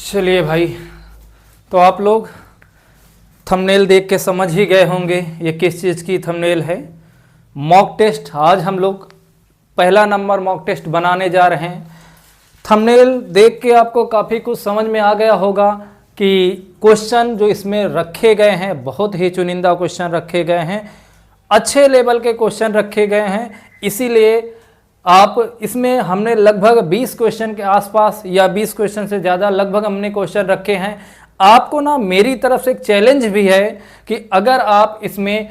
चलिए भाई, तो आप लोग थंबनेल देख के समझ ही गए होंगे ये किस चीज़ की थंबनेल है। Mock test. आज हम लोग पहला नंबर मॉक टेस्ट बनाने जा रहे हैं। थंबनेल देख के आपको काफ़ी कुछ समझ में आ गया होगा कि क्वेश्चन जो इसमें रखे गए हैं बहुत ही चुनिंदा क्वेश्चन रखे गए हैं, अच्छे लेवल के क्वेश्चन रखे गए हैं। इसीलिए आप इसमें हमने लगभग 20 क्वेश्चन के आसपास या 20 क्वेश्चन से ज़्यादा लगभग हमने क्वेश्चन रखे हैं। आपको ना मेरी तरफ से एक चैलेंज भी है कि अगर आप इसमें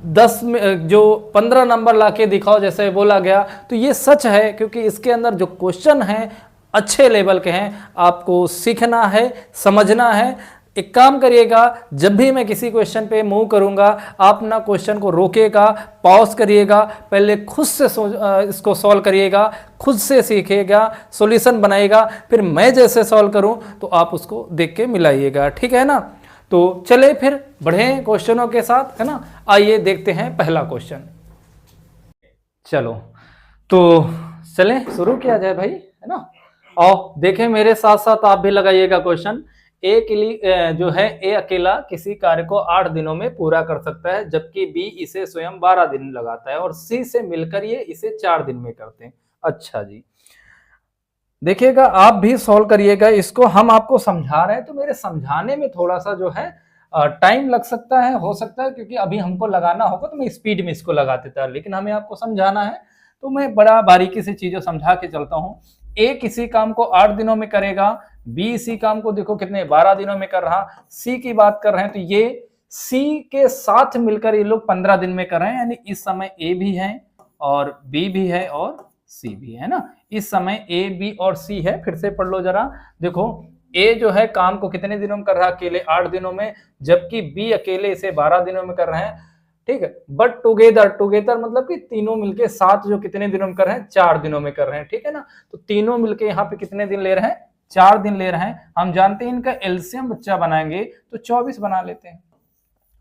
10 में जो 15 नंबर लाके दिखाओ जैसे बोला गया, तो ये सच है, क्योंकि इसके अंदर जो क्वेश्चन हैं अच्छे लेवल के हैं। आपको सीखना है, समझना है। एक काम करिएगा, जब भी मैं किसी क्वेश्चन पे मूव करूंगा आप ना क्वेश्चन को रोकेगा, पॉज करिएगा, पहले खुद से इसको सॉल्व करिएगा, खुद से सीखिएगा, सॉल्यूशन बनाइएगा, फिर मैं जैसे सॉल्व करूं तो आप उसको देख के मिलाइएगा। ठीक है ना? तो चले फिर बढ़े क्वेश्चनों के साथ, है ना। आइए देखते हैं पहला क्वेश्चन। चलो तो चलें, शुरू किया जाए भाई, है ना। और देखें मेरे साथ साथ आप भी लगाइएगा क्वेश्चन। जो है ए अकेला किसी कार्य को 8 दिनों में पूरा कर सकता है, जबकि बी इसे स्वयं 12 दिन लगाता है और सी से मिलकर ये इसे 4 दिन में करते हैं। अच्छा जी, देखिएगा आप भी सॉल्व करिएगा इसको। हम आपको समझा रहे हैं तो मेरे समझाने में थोड़ा सा जो है टाइम लग सकता है, हो सकता है, क्योंकि अभी हमको लगाना होगा तो मैं स्पीड में इसको लगा देता, लेकिन हमें आपको समझाना है तो मैं बड़ा बारीकी से चीजें समझा के चलता हूँ। ए किसी काम को 8 दिनों में करेगा, बी इसी काम को देखो कितने 12 दिनों में कर रहा, सी की बात कर रहे हैं तो ये सी के साथ मिलकर ये लोग 15 दिन में कर रहे हैं। यानी इस समय ए भी है और बी भी है और सी भी है ना। इस समय ए बी और सी है। फिर से पढ़ लो जरा, देखो ए जो है काम को कितने दिनों में कर रहा है, अकेले 8 दिनों में, जबकि बी अकेले इसे 12 दिनों में कर रहे हैं। ठीक है, बट टुगेदर मतलब कि तीनों मिलके साथ जो कितने दिनों में कर रहे हैं, 4 दिनों में कर रहे हैं। ठीक है ना, तो तीनों मिलके यहाँ पे कितने दिन ले रहे हैं, 4 दिन ले रहे हैं। हम जानते हैं इनका एलसीएम बच्चा बनाएंगे तो 24 बना लेते हैं।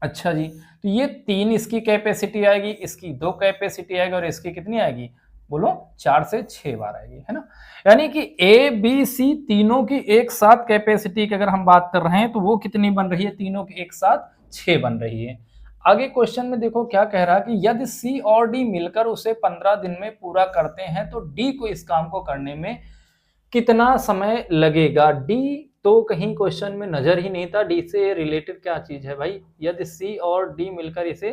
अच्छा जी, तो ये 3 इसकी कैपेसिटी आएगी, इसकी 2 कैपेसिटी आएगी और इसकी कितनी आएगी, बोलो 4 से 6 बार आएगी, है ना। यानी कि ए बी सी तीनों की एक साथ कैपेसिटी की अगर हम बात कर रहे हैं तो वो कितनी बन रही है, तीनों की एक साथ 6 बन रही है। आगे क्वेश्चन में देखो क्या कह रहा है कि यदि सी और डी मिलकर उसे 15 दिन में पूरा करते हैं तो डी को इस काम को करने में कितना समय लगेगा। डी तो कहीं क्वेश्चन में नजर ही नहीं था। डी से रिलेटेड क्या चीज है भाई, यदि सी और डी मिलकर इसे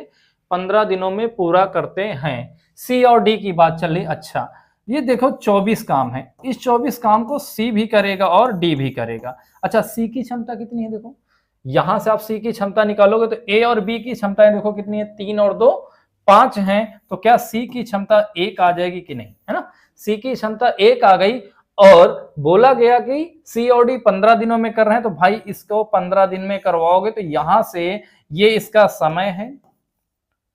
15 दिनों में पूरा करते हैं, सी और डी की बात चल रही। अच्छा, ये देखो 24 काम है, इस 24 काम को सी भी करेगा और डी भी करेगा। अच्छा, सी की क्षमता कितनी है, देखो यहां से आप सी की क्षमता निकालोगे तो ए और बी की क्षमताएं देखो कितनी है, 3 और 2 5 हैं। तो क्या सी की क्षमता 1 आ जाएगी कि नहीं, है ना। सी की क्षमता 1 आ गई और बोला गया कि सी और डी 15 दिनों में कर रहे हैं, तो भाई इसको 15 दिन में करवाओगे तो यहां से ये इसका समय है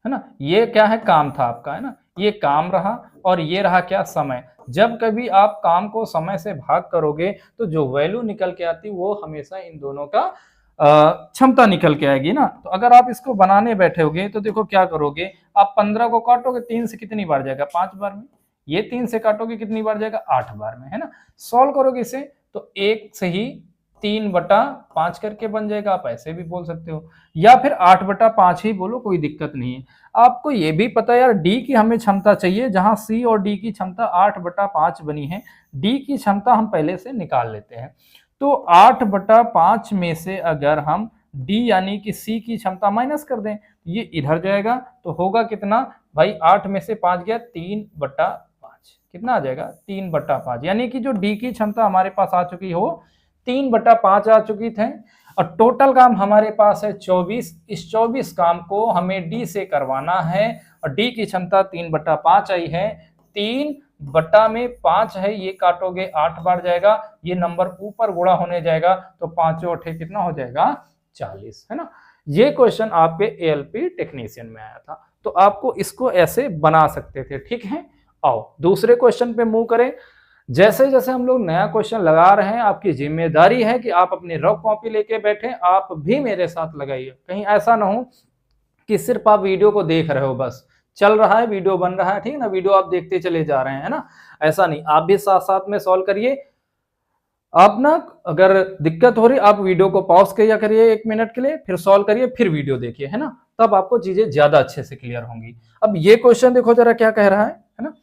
ना। ये क्या है, काम था आपका, है ना, ये काम रहा और ये रहा क्या, समय। जब कभी आप काम को समय से भाग करोगे तो जो वैल्यू निकल के आती वो हमेशा इन दोनों का क्षमता निकल के आएगी ना। तो अगर आप इसको बनाने बैठोगे तो देखो क्या करोगे, आप 15 को काटोगे 3 से कितनी बार जाएगा, 5 बार में। ये 3 से काटोगे कितनी बार जाएगा, 8 बार में, है ना। सॉल्व करोगे इसे तो 1 से ही 3/5 करके बन जाएगा। आप ऐसे भी बोल सकते हो या फिर 8/5 ही बोलो, कोई दिक्कत नहीं है। आपको ये भी पता है यार, डी की हमें क्षमता चाहिए, जहां सी और डी की क्षमता 8/5 बनी है, डी की क्षमता हम पहले से निकाल लेते हैं। तो 8/5 में से अगर हम डी यानी कि सी की क्षमता माइनस कर दें, ये इधर जाएगा तो होगा कितना भाई, 8 में से 5 गया, 3/5, कितना आ जाएगा, 3/5। यानी कि जो डी की क्षमता हमारे पास आ चुकी हो 3/5 आ चुकी थे और टोटल काम हमारे पास है 24। इस 24 काम को हमें डी से करवाना है और डी की क्षमता 3/5 आई है, 3/5 है, ये काटोगे 8 बार जाएगा, ये नंबर ऊपर गुणा होने जाएगा तो 5 और 8 कितना हो जाएगा, 40, है ना। ये क्वेश्चन आपके एएलपी टेक्नीशियन में आया था, तो आपको इसको ऐसे बना सकते थे। ठीक है, आओ दूसरे क्वेश्चन पे मूव करें। जैसे जैसे हम लोग नया क्वेश्चन लगा रहे हैं, आपकी जिम्मेदारी है कि आप अपनी रफ कॉपी लेके बैठे, आप भी मेरे साथ लगाइए। कहीं ऐसा ना हो कि सिर्फ आप वीडियो को देख रहे हो, बस चल रहा है वीडियो बन रहा है, ठीक है ना, वीडियो आप देखते चले जा रहे हैं, है ना, ऐसा नहीं, आप भी साथ साथ में सॉल्व करिए। आप ना अगर दिक्कत हो रही, आप वीडियो को पॉज किया करिए 1 मिनट के लिए, फिर सॉल्व करिए, फिर वीडियो देखिए, है ना, तब आपको चीजें ज्यादा अच्छे से क्लियर होंगी। अब ये क्वेश्चन देखो जरा क्या कह रहा है ना,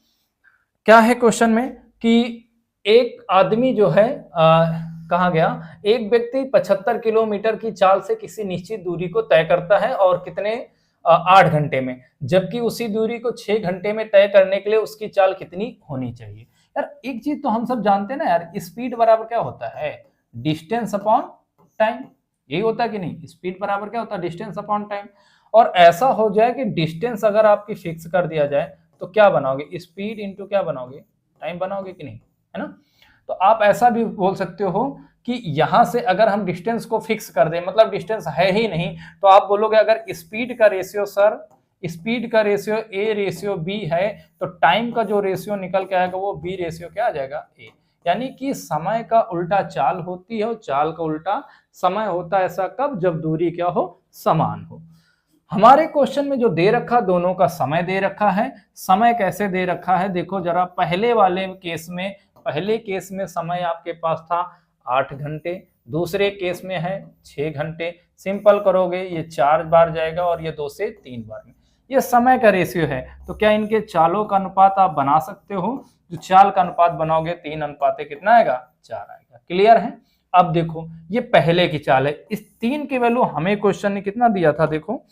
क्या है क्वेश्चन में कि एक आदमी जो है कहा गया, एक व्यक्ति 75 किलोमीटर की चाल से किसी निश्चित दूरी को तय करता है और कितने 8 घंटे में, जबकि उसी दूरी को 6 घंटे में तय करने के लिए उसकी चाल कितनी होनी चाहिए। यार एक चीज तो हम सब जानते हैं ना यार, स्पीड बराबर क्या होता है, डिस्टेंस अपॉन टाइम, यही होता है कि नहीं, स्पीड बराबर क्या होता है, डिस्टेंस अपॉन टाइम। और ऐसा हो जाए कि डिस्टेंस अगर आपकी फिक्स कर दिया जाए तो क्या बनाओगे, स्पीड इंटू क्या बनाओगे, टाइम बनाओगे कि नहीं, है ना। तो आप ऐसा भी बोल सकते हो कि यहां से अगर हम डिस्टेंस को फिक्स कर दें, मतलब डिस्टेंस है ही नहीं, तो आप बोलोगे अगर स्पीड का रेशियो सर, स्पीड का रेशियो ए रेशियो बी है, तो टाइम का जो रेशियो निकल के आएगा वो बी रेशियो क्या आ जाएगा, ए। यानी कि समय का उल्टा चाल होती है और चाल का उल्टा समय होता है। ऐसा कब, जब दूरी क्या हो, समान हो। हमारे क्वेश्चन में जो दे रखा, दोनों का समय दे रखा है। समय कैसे दे रखा है देखो जरा, पहले वाले केस में, पहले केस में समय आपके पास था 8 घंटे, दूसरे केस में है 6 घंटे। सिंपल करोगे ये 4 बार जाएगा और ये 2 से 3 बार में। ये समय का रेशियो है, तो क्या इनके चालों का अनुपात आप बना सकते हो, जो चाल का अनुपात बनाओगे 3 अनुपाते कितना आएगा, 4 आएगा। क्लियर है। अब देखो ये पहले की चाल है, इस 3 की वैल्यू हमें क्वेश्चन ने कितना दिया था, देखो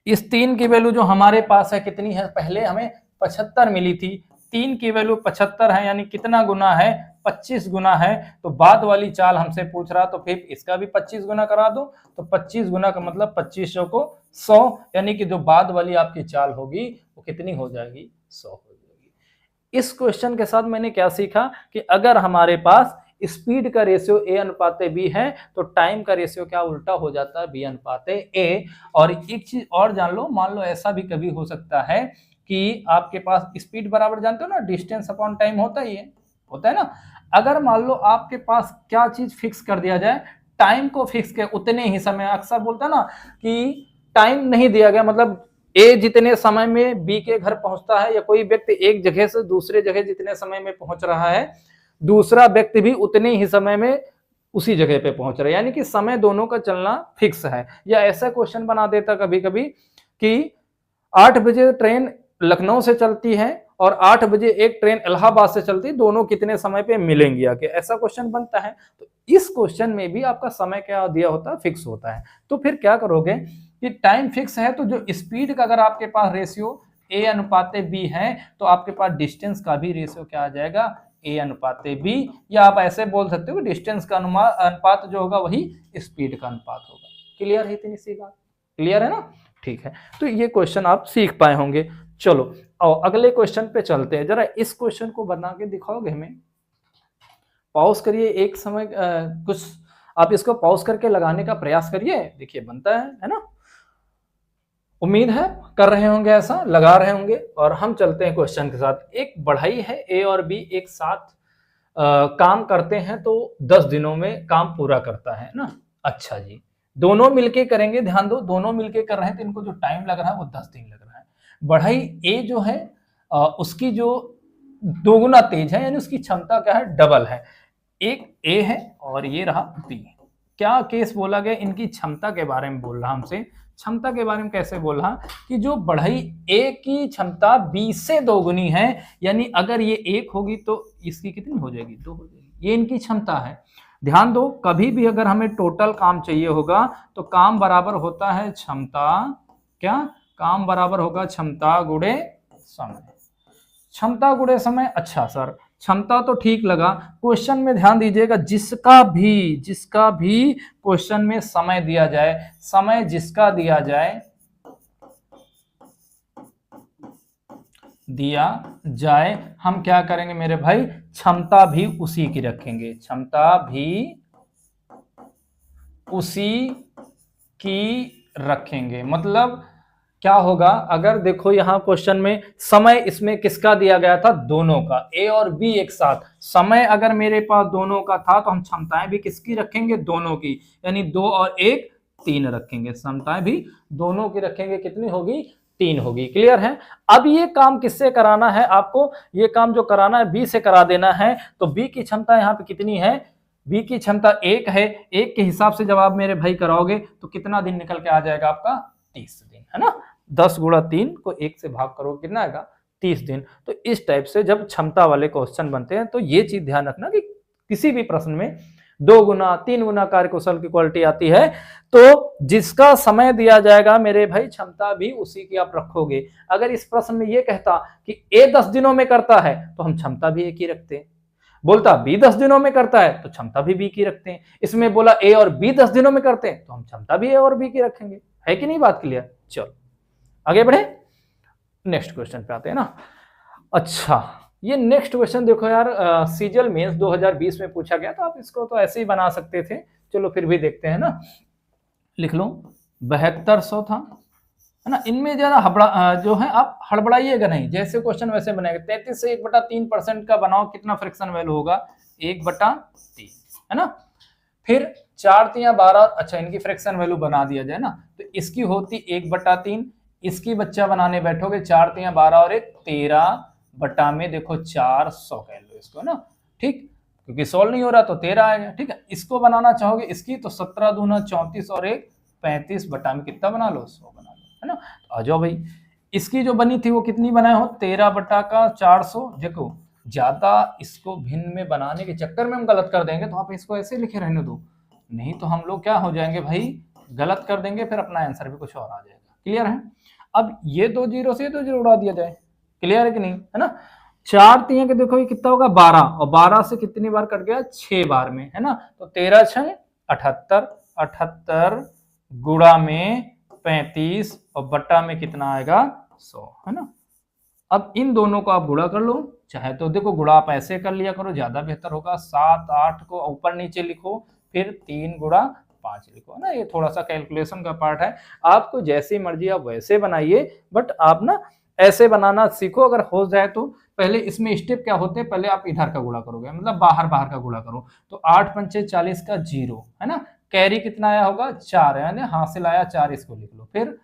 इस 3 की वैल्यू जो हमारे पास है कितनी है, पहले हमें 75 मिली थी, 3 की वैल्यू 75 है, यानी कितना गुना है, 25 गुना है। तो बाद वाली चाल हमसे पूछ रहा, तो फिर इसका भी 25 गुना करा दो, तो 25 गुना का मतलब 2500 को 100, यानी कि जो बाद वाली आपकी चाल होगी वो कितनी हो जाएगी, 100 हो जाएगी। इस क्वेश्चन के साथ मैंने क्या सीखा कि अगर हमारे पास स्पीड का रेशियो ए अनुपाते बी है, तो टाइम का रेशियो क्या उल्टा हो जाता है, बी अनुपाते ए। और एक चीज और जान लो, मान लो ऐसा भी कभी हो सकता है कि आपके पास स्पीड बराबर जानते हो ना, डिस्टेंस अपॉन टाइम होता ही है, होता है ना। अगर मान लो आपके पास क्या चीज फिक्स कर दिया जाए, टाइम को फिक्स किया उतने ही समय, अक्सर बोलता ना कि टाइम नहीं दिया गया, मतलब ए जितने समय में बी के घर पहुंचता है, या कोई व्यक्ति एक जगह से दूसरे जगह जितने समय में पहुंच रहा है, दूसरा व्यक्ति भी उतने ही समय में उसी जगह पे पहुंच रहा है, यानी कि समय दोनों का चलना फिक्स है। या ऐसा क्वेश्चन बना देता कभी कभी कि 8 बजे ट्रेन लखनऊ से चलती है और 8 बजे एक ट्रेन इलाहाबाद से चलती है, दोनों कितने समय पे मिलेंगी आके, ऐसा क्वेश्चन बनता है। तो इस क्वेश्चन में भी आपका समय क्या दिया होता है, फिक्स होता है। तो फिर क्या करोगे कि टाइम फिक्स है, तो जो स्पीड का अगर आपके पास रेशियो ए अनुपाते बी है, तो आपके पास डिस्टेंस का भी रेशियो क्या आ जाएगा, ए अनुपाते बी। या आप ऐसे बोल सकते हो डिस्टेंस का अनुपात जो होगा वही स्पीड का अनुपात होगा। क्लियर है इतनी सी बात, क्लियर है ना, ठीक है। तो ये क्वेश्चन आप सीख पाए होंगे। चलो और अगले क्वेश्चन पे चलते हैं, जरा इस क्वेश्चन को बना के दिखाओगे हमें, पॉज करिए एक समय, कुछ आप इसको पॉज करके लगाने का प्रयास करिए, देखिए बनता है ना, उम्मीद है कर रहे होंगे, ऐसा लगा रहे होंगे। और हम चलते हैं क्वेश्चन के साथ। एक बढ़ई है, ए और बी एक साथ काम करते हैं तो 10 दिनों में काम पूरा करता है ना। अच्छा जी, दोनों मिलके करेंगे, ध्यान दो दोनों मिलके कर रहे हैं, तो इनको जो टाइम लग रहा है वो 10 दिन लग रहा है। बढ़ई ए जो है उसकी जो दोगुना तेज है, यानी उसकी क्षमता क्या है, डबल है। एक ए है और ये रहा बी। क्या केस बोला गया, इनकी क्षमता के बारे में बोल रहा हमसे। क्षमता के बारे में कैसे बोल रहा कि जो बढ़ई ए की क्षमता बी से दोगुनी है, यानी अगर ये 1 होगी तो इसकी कितनी हो जाएगी, 2 हो जाएगी। ये इनकी क्षमता है। ध्यान दो, कभी भी अगर हमें टोटल काम चाहिए होगा तो काम बराबर होता है क्षमता, क्या काम बराबर होगा क्षमता गुणे समय, क्षमता गुणे समय। अच्छा सर क्षमता तो ठीक लगा, क्वेश्चन में ध्यान दीजिएगा, जिसका भी क्वेश्चन में समय दिया जाए, समय जिसका दिया जाए हम क्या करेंगे मेरे भाई, क्षमता भी उसी की रखेंगे, क्षमता भी उसी की रखेंगे। मतलब क्या होगा, अगर देखो यहां क्वेश्चन में समय इसमें किसका दिया गया था, दोनों का, ए और बी एक साथ। समय अगर मेरे पास दोनों का था तो हम क्षमताएं भी किसकी रखेंगे, दोनों की, यानी 2 और 1 3 रखेंगे, क्षमताएं भी दोनों की रखेंगे, कितनी होगी 3 होगी। क्लियर है? अब ये काम किससे कराना है आपको? ये काम जो कराना है बी से करा देना है। तो बी की क्षमता यहाँ पे कितनी है? बी की क्षमता 1 है। 1 के हिसाब से जब आप मेरे भाई कराओगे तो कितना दिन निकल के आ जाएगा आपका? 30 दिन, है ना। 10 गुणा 3 को 1 से भाग करो, कितना आएगा? 30 दिन। तो इस टाइप से जब क्षमता वाले क्वेश्चन बनते हैं तो ये चीज ध्यान रखना कि किसी भी प्रश्न में 2 गुना 3 गुना कार्यकुशल की क्वालिटी आती है तो जिसका समय दिया जाएगा मेरे भाई क्षमता भी उसी की आप रखोगे। अगर इस प्रश्न में ये कहता कि ए 10 दिनों में करता है तो हम क्षमता भी एक ही रखते हैं। बोलता बी 10 दिनों में करता है तो क्षमता भी बी की रखते हैं। इसमें बोला ए और बी 10 दिनों में करते हैं तो हम क्षमता भी ए और बी की रखेंगे। है कि नहीं बात क्लियर? चलो आगे बढ़े, नेक्स्ट क्वेश्चन पे आते हैं ना। अच्छा, ये नेक्स्ट क्वेश्चन देखो यार, सीजल मेंस 2020 में पूछा गया, तो आप इसको तो ऐसे ही बना सकते थे। चलो फिर भी देखते हैं ना। लिख लो 7200 था, है ना। इनमें जरा जो है आप हड़बड़ाइएगा नहीं, जैसे क्वेश्चन वैसे बनाएगा। 33 से 1/3% का बनाओ, कितना फ्रैक्शन वैल्यू होगा? 1/3, है ना। फिर 4 तिया 12, अच्छा इनकी फ्रैक्शन वैल्यू बना दिया जाए ना, तो इसकी होती 1/3। इसकी बच्चा बनाने बैठोगे 4 तिया 12 और 1 13 बटा में देखो 400 कह लो इसको, है ना। ठीक, क्योंकि सोल्व नहीं हो रहा तो 13 आएगा। ठीक है, इसको बनाना चाहोगे इसकी तो 17 दूना 34 और 1 35 बटा में कितना बना लो? 100 बना लो, है ना। तो आ जाओ भाई, इसकी जो बनी थी वो कितनी बनाए हो? 13 बटा का 400। देखो ज्यादा इसको भिन्न में बनाने के चक्कर में हम गलत कर देंगे तो आप इसको ऐसे लिखे रहने दो, नहीं तो हम लोग क्या हो जाएंगे भाई, गलत कर देंगे, फिर अपना आंसर भी कुछ और आ जाएगा। क्लियर है? अब ये 2 जीरो से 2 जीरो उड़ा दिया जाए। क्लियर है कि नहीं? है ना। 4 तिया के देखो ये कितना होगा? 12, और 12 से कितनी बार कट गया? 6 बार में, है ना। तो 13 6 78, 78 गुणा में 35 और बट्टा में कितना आएगा? 100, है ना। अब इन दोनों को आप गुणा कर लो, चाहे तो देखो गुणा आप ऐसे कर लिया करो, ज्यादा बेहतर होगा। 7 8 को ऊपर नीचे लिखो, फिर 3 गुणा 5 लिखो, ना। ये थोड़ा सा कैलकुलेशन का पार्ट है, आपको जैसी मर्जी आप वैसे बनाइए, बट आप ना ऐसे बनाना सीखो। अगर हो जाए तो पहले इसमें स्टेप क्या होते हैं, पहले आप इधर का गुणा करोगे, मतलब बाहर बाहर का गुणा करो। तो 8 पंचे 40 का 0, है ना। कैरी कितना आया होगा? 4, यानी हासिल आया 4, इसको लिख लो। फिर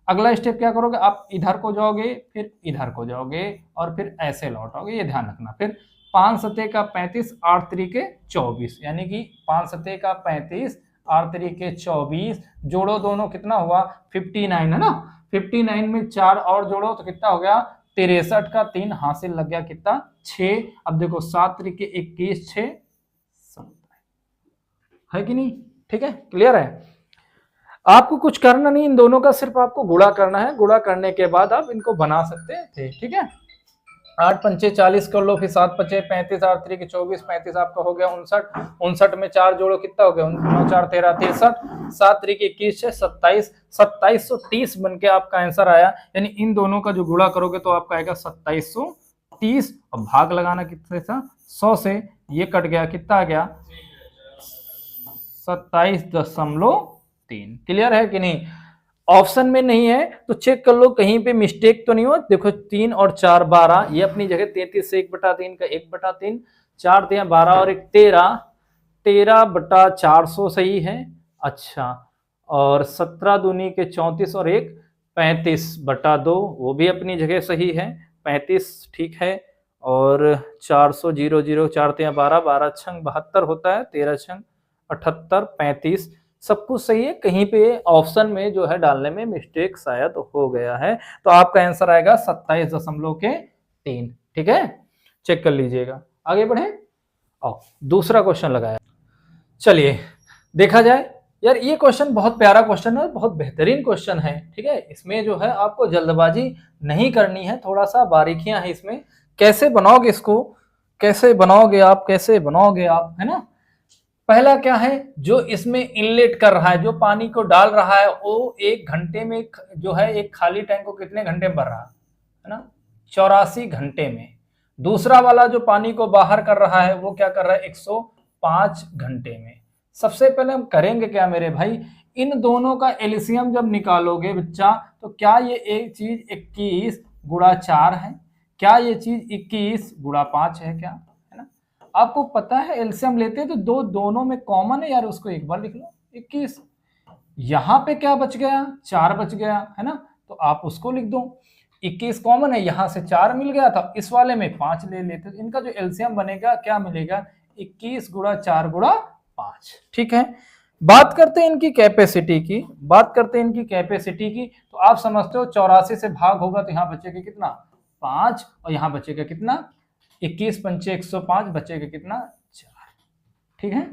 अगला स्टेप क्या करोगे, आप इधर को जाओगे, फिर इधर को जाओगे और फिर ऐसे लौटोगे, ये ध्यान रखना। फिर 5 सते का 35, 8 तरीके 24, यानी कि 5 सते का 35, 8 तरीके 24, जोड़ो दोनों, कितना हुआ? 59, है ना। 59 में 4 और जोड़ो तो कितना हो गया? 63 का 3, हासिल लग गया कितना? 6। अब देखो 7 तरीके 21, 6 है कि नहीं? ठीक है, क्लियर है? आपको कुछ करना नहीं, इन दोनों का सिर्फ आपको गुणा करना है। गुणा करने के बाद आप इनको बना सकते थे। ठीक है, 8 पंचे 40 कर लो, फिर 7 पचे 35, 8 तरीके 24, 35 आपका हो गया 59। 59 में 4 जोड़ो, कितना हो गया? 9 4 13 63, 7 तरीके 21 6 27, 2730 बन के आपका आंसर आया। यानी इन दोनों का जो गुणा करोगे तो आपका आएगा 2730, और भाग लगाना कितने था? 100 से। ये कट गया, कितना आ गया? 27.3। क्लियर है कि नहीं? ऑप्शन में नहीं है तो चेक कर लो कहीं पे मिस्टेक तो नहीं हो। देखो 3 और 4 12, ये अपनी जगह। 33 से 1/3 का 1/3, 4 तिया 12 और 1 13, 13/400 सही है। अच्छा, और 17 दूनी के 34 और 1 35/2, वो भी अपनी जगह सही है। 35 ठीक है। और 400 0 0, 4 तिया 12, 12 छंग 72 होता है, 13 छंग 78, 35 सब कुछ सही है। कहीं पे ऑप्शन में जो है डालने में मिस्टेक शायद हो गया है, तो आपका आंसर आएगा 27.3। ठीक है, चेक कर लीजिएगा। आगे बढ़े, आओ दूसरा क्वेश्चन लगाया। चलिए देखा जाए। यार ये क्वेश्चन बहुत प्यारा क्वेश्चन है, बहुत बेहतरीन क्वेश्चन है। ठीक है, इसमें जो है आपको जल्दबाजी नहीं करनी है, थोड़ा सा बारीकियां हैं इसमें। कैसे बनाओगे इसको, कैसे बनाओगे आप, कैसे बनाओगे आप, है ना। पहला क्या है, जो इसमें इनलेट कर रहा है, जो पानी को डाल रहा है, वो 1 घंटे में जो है एक खाली टैंक को कितने घंटे में भर रहा है ना? 84 घंटे में। दूसरा वाला जो पानी को बाहर कर रहा है वो क्या कर रहा है? 105 घंटे में। सबसे पहले हम करेंगे क्या मेरे भाई, इन दोनों का एलसीएम जब निकालोगे बच्चा, तो क्या ये एक चीज 21 गुणा 4 है? क्या ये चीज 21 गुणा 5 है क्या? आपको पता है एलसीएम लेते हैं तो दोनों में कॉमन है यार, उसको एक बार लिख लो 21। यहां पे क्या बच गया? 4 बच गया, है ना। तो आप उसको लिख दो। 21 कॉमन है, यहां से 4 मिल गया था, इस वाले में 5 ले लेते, तो इनका जो एलसीएम बनेगा क्या मिलेगा, 21 गुणा 4 गुणा 5। ठीक है, बात करते हैं इनकी कैपेसिटी की, तो आप समझते हो 84 से भाग होगा तो यहाँ बचेगा कितना 5, और यहाँ बचेगा कितना 21 पंचे 105, बचेगा कितना 4। ठीक है,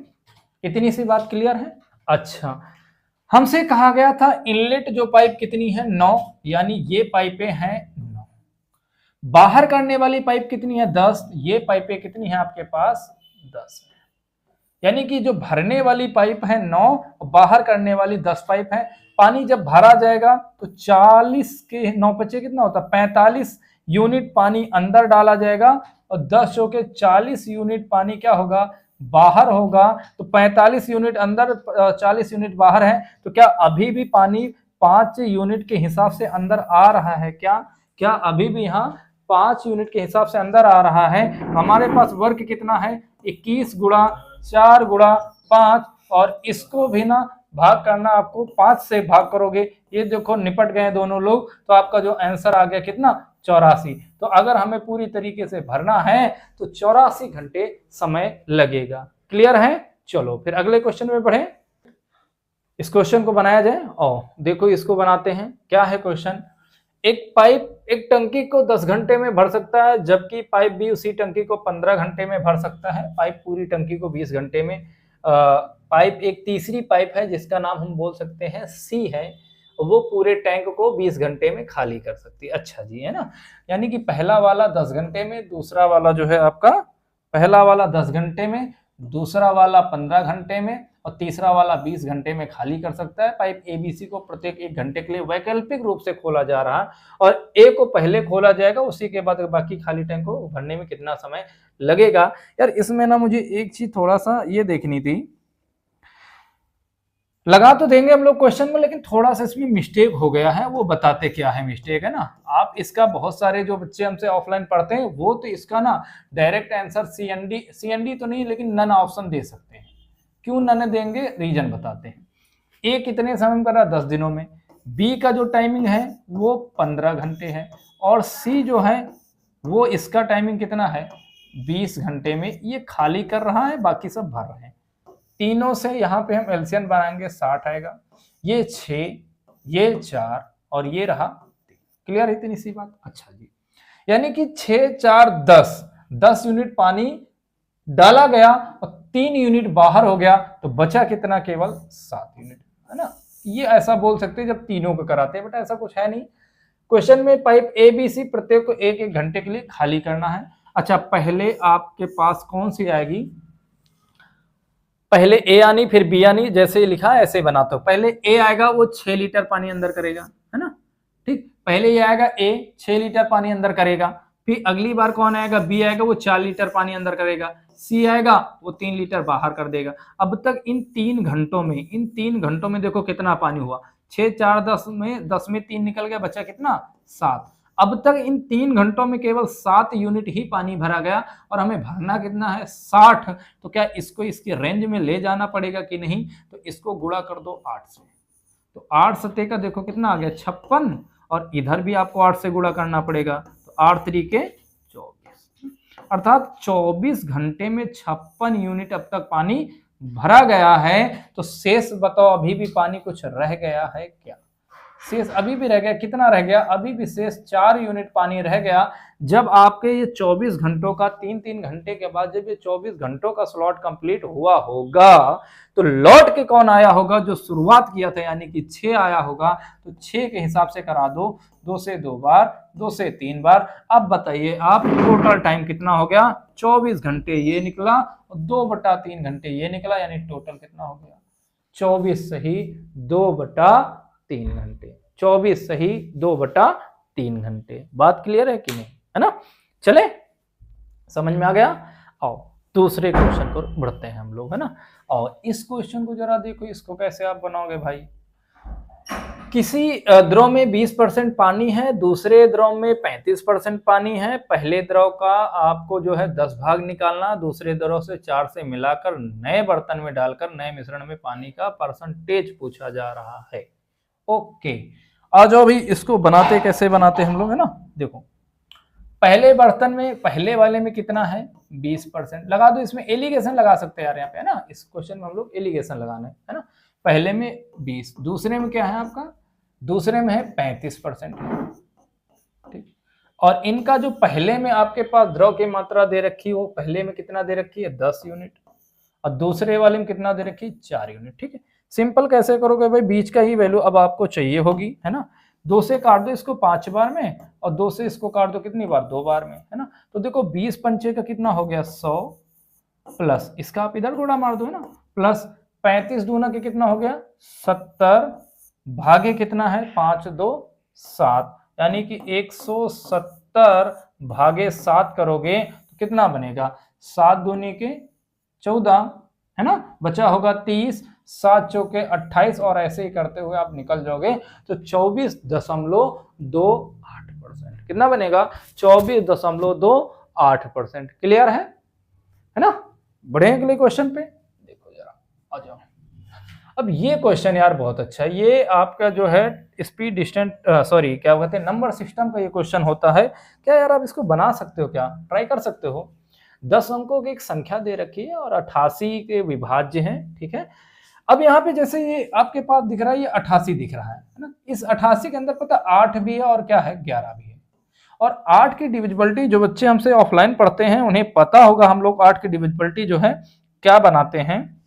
इतनी सी बात क्लियर है। अच्छा, हमसे कहा गया था इनलेट जो पाइप कितनी है 9, यानी ये पाइपें हैं 9। बाहर करने वाली पाइप कितनी है 10, ये पाइपें कितनी है आपके पास 10, यानी कि जो भरने वाली पाइप है 9, बाहर करने वाली 10 पाइप है। पानी जब भरा जाएगा तो 40 के 9 बचे कितना होता है 45 यूनिट पानी अंदर डाला जाएगा, और 10 जो के 40 यूनिट पानी क्या होगा बाहर होगा। तो 45 यूनिट अंदर 40 यूनिट बाहर है, तो क्या अभी भी पानी 5 यूनिट के हिसाब से अंदर आ रहा है, क्या अभी भी यहाँ 5 यूनिट के हिसाब से अंदर आ रहा है। हमारे पास वर्क कितना है 21 गुणा 4 गुणा 5, और इसको भी ना भाग करना, आपको 5 से भाग करोगे, ये देखो निपट गए दोनों लोग, तो आपका जो आंसर आ गया कितना 84। तो अगर हमें पूरी तरीके से भरना है तो 84 घंटे समय लगेगा। क्लियर है, चलो फिर अगले क्वेश्चन में बढ़े। इस क्वेश्चन को बनाया जाए, और देखो इसको बनाते हैं। क्या है क्वेश्चन, एक पाइप एक टंकी को 10 घंटे में भर सकता है, जबकि पाइप भी उसी टंकी को 15 घंटे में भर सकता है। पाइप पूरी टंकी को 20 घंटे में, पाइप एक तीसरी पाइप है जिसका नाम हम बोल सकते हैं सी है, वो पूरे टैंक को 20 घंटे में खाली कर सकती है। अच्छा जी, है ना, यानी कि पहला वाला 10 घंटे में, दूसरा वाला जो है आपका पहला वाला 10 घंटे में, दूसरा वाला 15 घंटे में, और तीसरा वाला 20 घंटे में खाली कर सकता है। पाइप एबीसी को प्रत्येक 1 घंटे के लिए वैकल्पिक रूप से खोला जा रहा है, और ए को पहले खोला जाएगा, उसी के बाद बाकी खाली टैंक को भरने में कितना समय लगेगा। यार इसमें ना मुझे एक चीज थोड़ा सा ये देखनी थी, लगा तो देंगे हम लोग क्वेश्चन में, लेकिन थोड़ा सा इसमें मिस्टेक हो गया है, वो बताते क्या है मिस्टेक, है ना। आप इसका बहुत सारे जो बच्चे हमसे ऑफलाइन पढ़ते हैं वो तो इसका ना डायरेक्ट आंसर सीएनडी तो नहीं, लेकिन नन ऑप्शन दे सकते हैं। क्यों नन देंगे, रीजन बताते हैं। ए कितने समय में कर रहा है 10 दिनों में, बी का जो टाइमिंग है वो 15 घंटे है, और सी जो है वो इसका टाइमिंग कितना है 20 घंटे में ये खाली कर रहा है, बाकी सब भर रहे हैं। तीनों से यहाँ पे हम एलसीएम बनाएंगे 60 आएगा, ये 6 ये 4 और ये रहा 3। क्लियर है इतनी सी बात। अच्छा जी, यानी कि 6 4 10 यूनिट पानी डाला गया और 3 यूनिट बाहर हो गया, तो बचा कितना केवल 7 यूनिट, है ना। ये ऐसा बोल सकते हैं जब तीनों को कराते हैं, बट ऐसा कुछ है नहीं। क्वेश्चन में पाइप ए बी सी प्रत्येक को 1 घंटे के लिए खाली करना है। अच्छा, पहले आपके पास कौन सी आएगी, पहले ए आनी फिर बी आनी, जैसे लिखा है ऐसे बनाते हो। पहले ए आएगा वो 6 लीटर पानी अंदर करेगा, है ना, ठीक। पहले ये आएगा ए 6 लीटर पानी अंदर करेगा, फिर अगली बार कौन आएगा बी आएगा वो 4 लीटर पानी अंदर करेगा, सी आएगा वो 3 लीटर बाहर कर देगा। अब तक इन 3 घंटों में देखो कितना पानी हुआ, 6 4 10 में 3 निकल गया, बचा कितना 7। अब तक इन 3 घंटों में केवल 7 यूनिट ही पानी भरा गया, और हमें भरना कितना है 60। तो क्या इसको इसकी रेंज में ले जाना पड़ेगा कि नहीं, तो इसको गुणा कर दो 8 से, तो 8 सत्ते का देखो कितना आ गया 56, और इधर भी आपको 8 से गुणा करना पड़ेगा, तो 8 तरीके 24, अर्थात 24 घंटे में 56 यूनिट अब तक पानी भरा गया है। तो शेष बताओ अभी भी पानी कुछ रह गया है क्या, शेष अभी भी रह गया, कितना रह गया, अभी भी शेष 4 यूनिट पानी रह गया। जब आपके ये 24 घंटों का 3-3 घंटे के बाद जब ये 24 घंटों का स्लॉट कंप्लीट हुआ होगा, तो लौट के कौन आया होगा, जो शुरुआत किया था यानी कि 6 आया होगा, तो 6 के हिसाब से करा दो, 2 से 2 बार, 2 से 3 बार। अब बताइए आप टोटल टाइम कितना हो गया 24 घंटे ये निकला, और 2/3 घंटे ये निकला, यानी टोटल कितना हो गया 24 सही 2/3 घंटे, 24 सही 2/3 घंटे। बात क्लियर है कि नहीं, है ना। चले, समझ में आ गया। आओ दूसरे क्वेश्चन को बढ़ते हैं हम लोग, है ना। और इस क्वेश्चन को जरा देखो, इसको कैसे आप बनाओगे भाई। किसी द्रव में 20% पानी है, दूसरे द्रव में 35% पानी है। पहले द्रव का आपको जो है 10 भाग निकालना, दूसरे द्रव से 4 से मिलाकर नए बर्तन में डालकर नए मिश्रण में पानी का परसेंटेज पूछा जा रहा है। ओके, आ जाओ भाई, इसको बनाते कैसे बनाते हम लोग, है ना। देखो पहले बर्तन में, पहले वाले में कितना है 20%, लगा दो। इसमें एलिगेशन लगा सकते हैं यार यहाँ पे, है ना। इस क्वेश्चन में हम लोग एलिगेशन लगाना है ना। पहले में 20, दूसरे में क्या है आपका, दूसरे में है 35%। ठीक, और इनका जो पहले में आपके पास द्रव की मात्रा दे रखी है, वो पहले में कितना दे रखी है 10 यूनिट, और दूसरे वाले में कितना दे रखी है 4 यूनिट। ठीक है, सिंपल कैसे करोगे भाई, बीच का ही वैल्यू अब आपको चाहिए होगी, है ना। 2 से काट दो इसको 5 बार में, और 2 से इसको काट दो कितनी बार, 2 बार में, है ना। तो देखो 20 पंचे का कितना हो गया 100, प्लस इसका आप इधर गुणा मार दो, है ना, प्लस 35 दूना के कितना हो गया 70, भागे कितना है 5 2 7, यानी कि 170 भागे 7 करोगे तो कितना बनेगा 7 दूनी के 14, है ना, बचा होगा 30, 7 चौके 28, और ऐसे ही करते हुए आप निकल जाओगे तो 24.28%। कितना बनेगा 24.28%। क्लियर है ना। बढ़े अगले क्वेश्चन पे, देखो जरा आ जाओ। अब ये क्वेश्चन यार बहुत अच्छा है, ये आपका जो है स्पीड डिस्टेंट सॉरी क्या कहते हैं नंबर सिस्टम का ये क्वेश्चन होता है। क्या यार आप इसको बना सकते हो, क्या ट्राई कर सकते हो। 10 अंकों की एक संख्या दे रखी है और 88 के विभाज्य हैं। ठीक है, अब यहाँ पे जैसे ये आपके पास दिख रहा है, ये 88 दिख रहा है ना। इस 88 के अंदर पता 8 भी है और क्या है 11 भी है। और 8 की डिविजिबिलिटी, जो बच्चे हमसे ऑफलाइन पढ़ते हैं उन्हें पता होगा, हम लोग 8 की डिविजिबिलिटी जो है क्या बनाते हैं।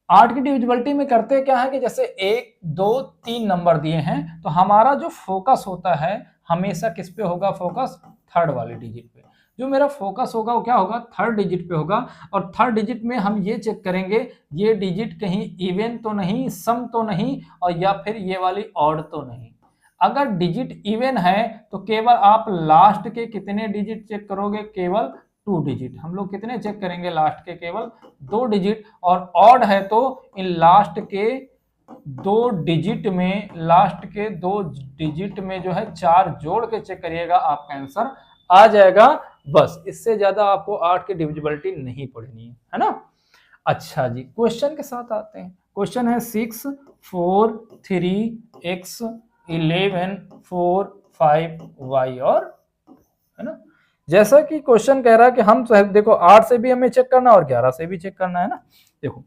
8 की डिविजिबिलिटी में करते क्या है कि जैसे 1 2 3 नंबर दिए हैं, तो हमारा जो फोकस होता है हमेशा किस पे होगा, फोकस थर्ड वाले डिजिट पे। जो मेरा फोकस होगा वो क्या होगा, थर्ड डिजिट पे होगा। और थर्ड डिजिट में हम ये चेक करेंगे ये डिजिट कहीं इवन तो नहीं, सम तो नहीं, और या फिर ये वाली ऑड तो नहीं। अगर डिजिट इवन है तो केवल आप लास्ट के कितने डिजिट चेक करोगे, केवल 2 डिजिट। हम लोग कितने चेक करेंगे, लास्ट के केवल 2 डिजिट। और ऑड है तो इन लास्ट के 2 डिजिट में, लास्ट के 2 डिजिट में जो है 4 जोड़ के चेक करिएगा, आपका आंसर आ जाएगा। बस इससे ज्यादा आपको 8 की डिविजिबिलिटी नहीं पढ़नी है ना। अच्छा जी, क्वेश्चन के साथ आते हैं। क्वेश्चन है 6 4 3 x 11 4 5 y, और है ना। जैसा कि क्वेश्चन कह रहा है कि हम देखो 8 से भी हमें चेक करना और 11 से भी चेक करना है ना। देखो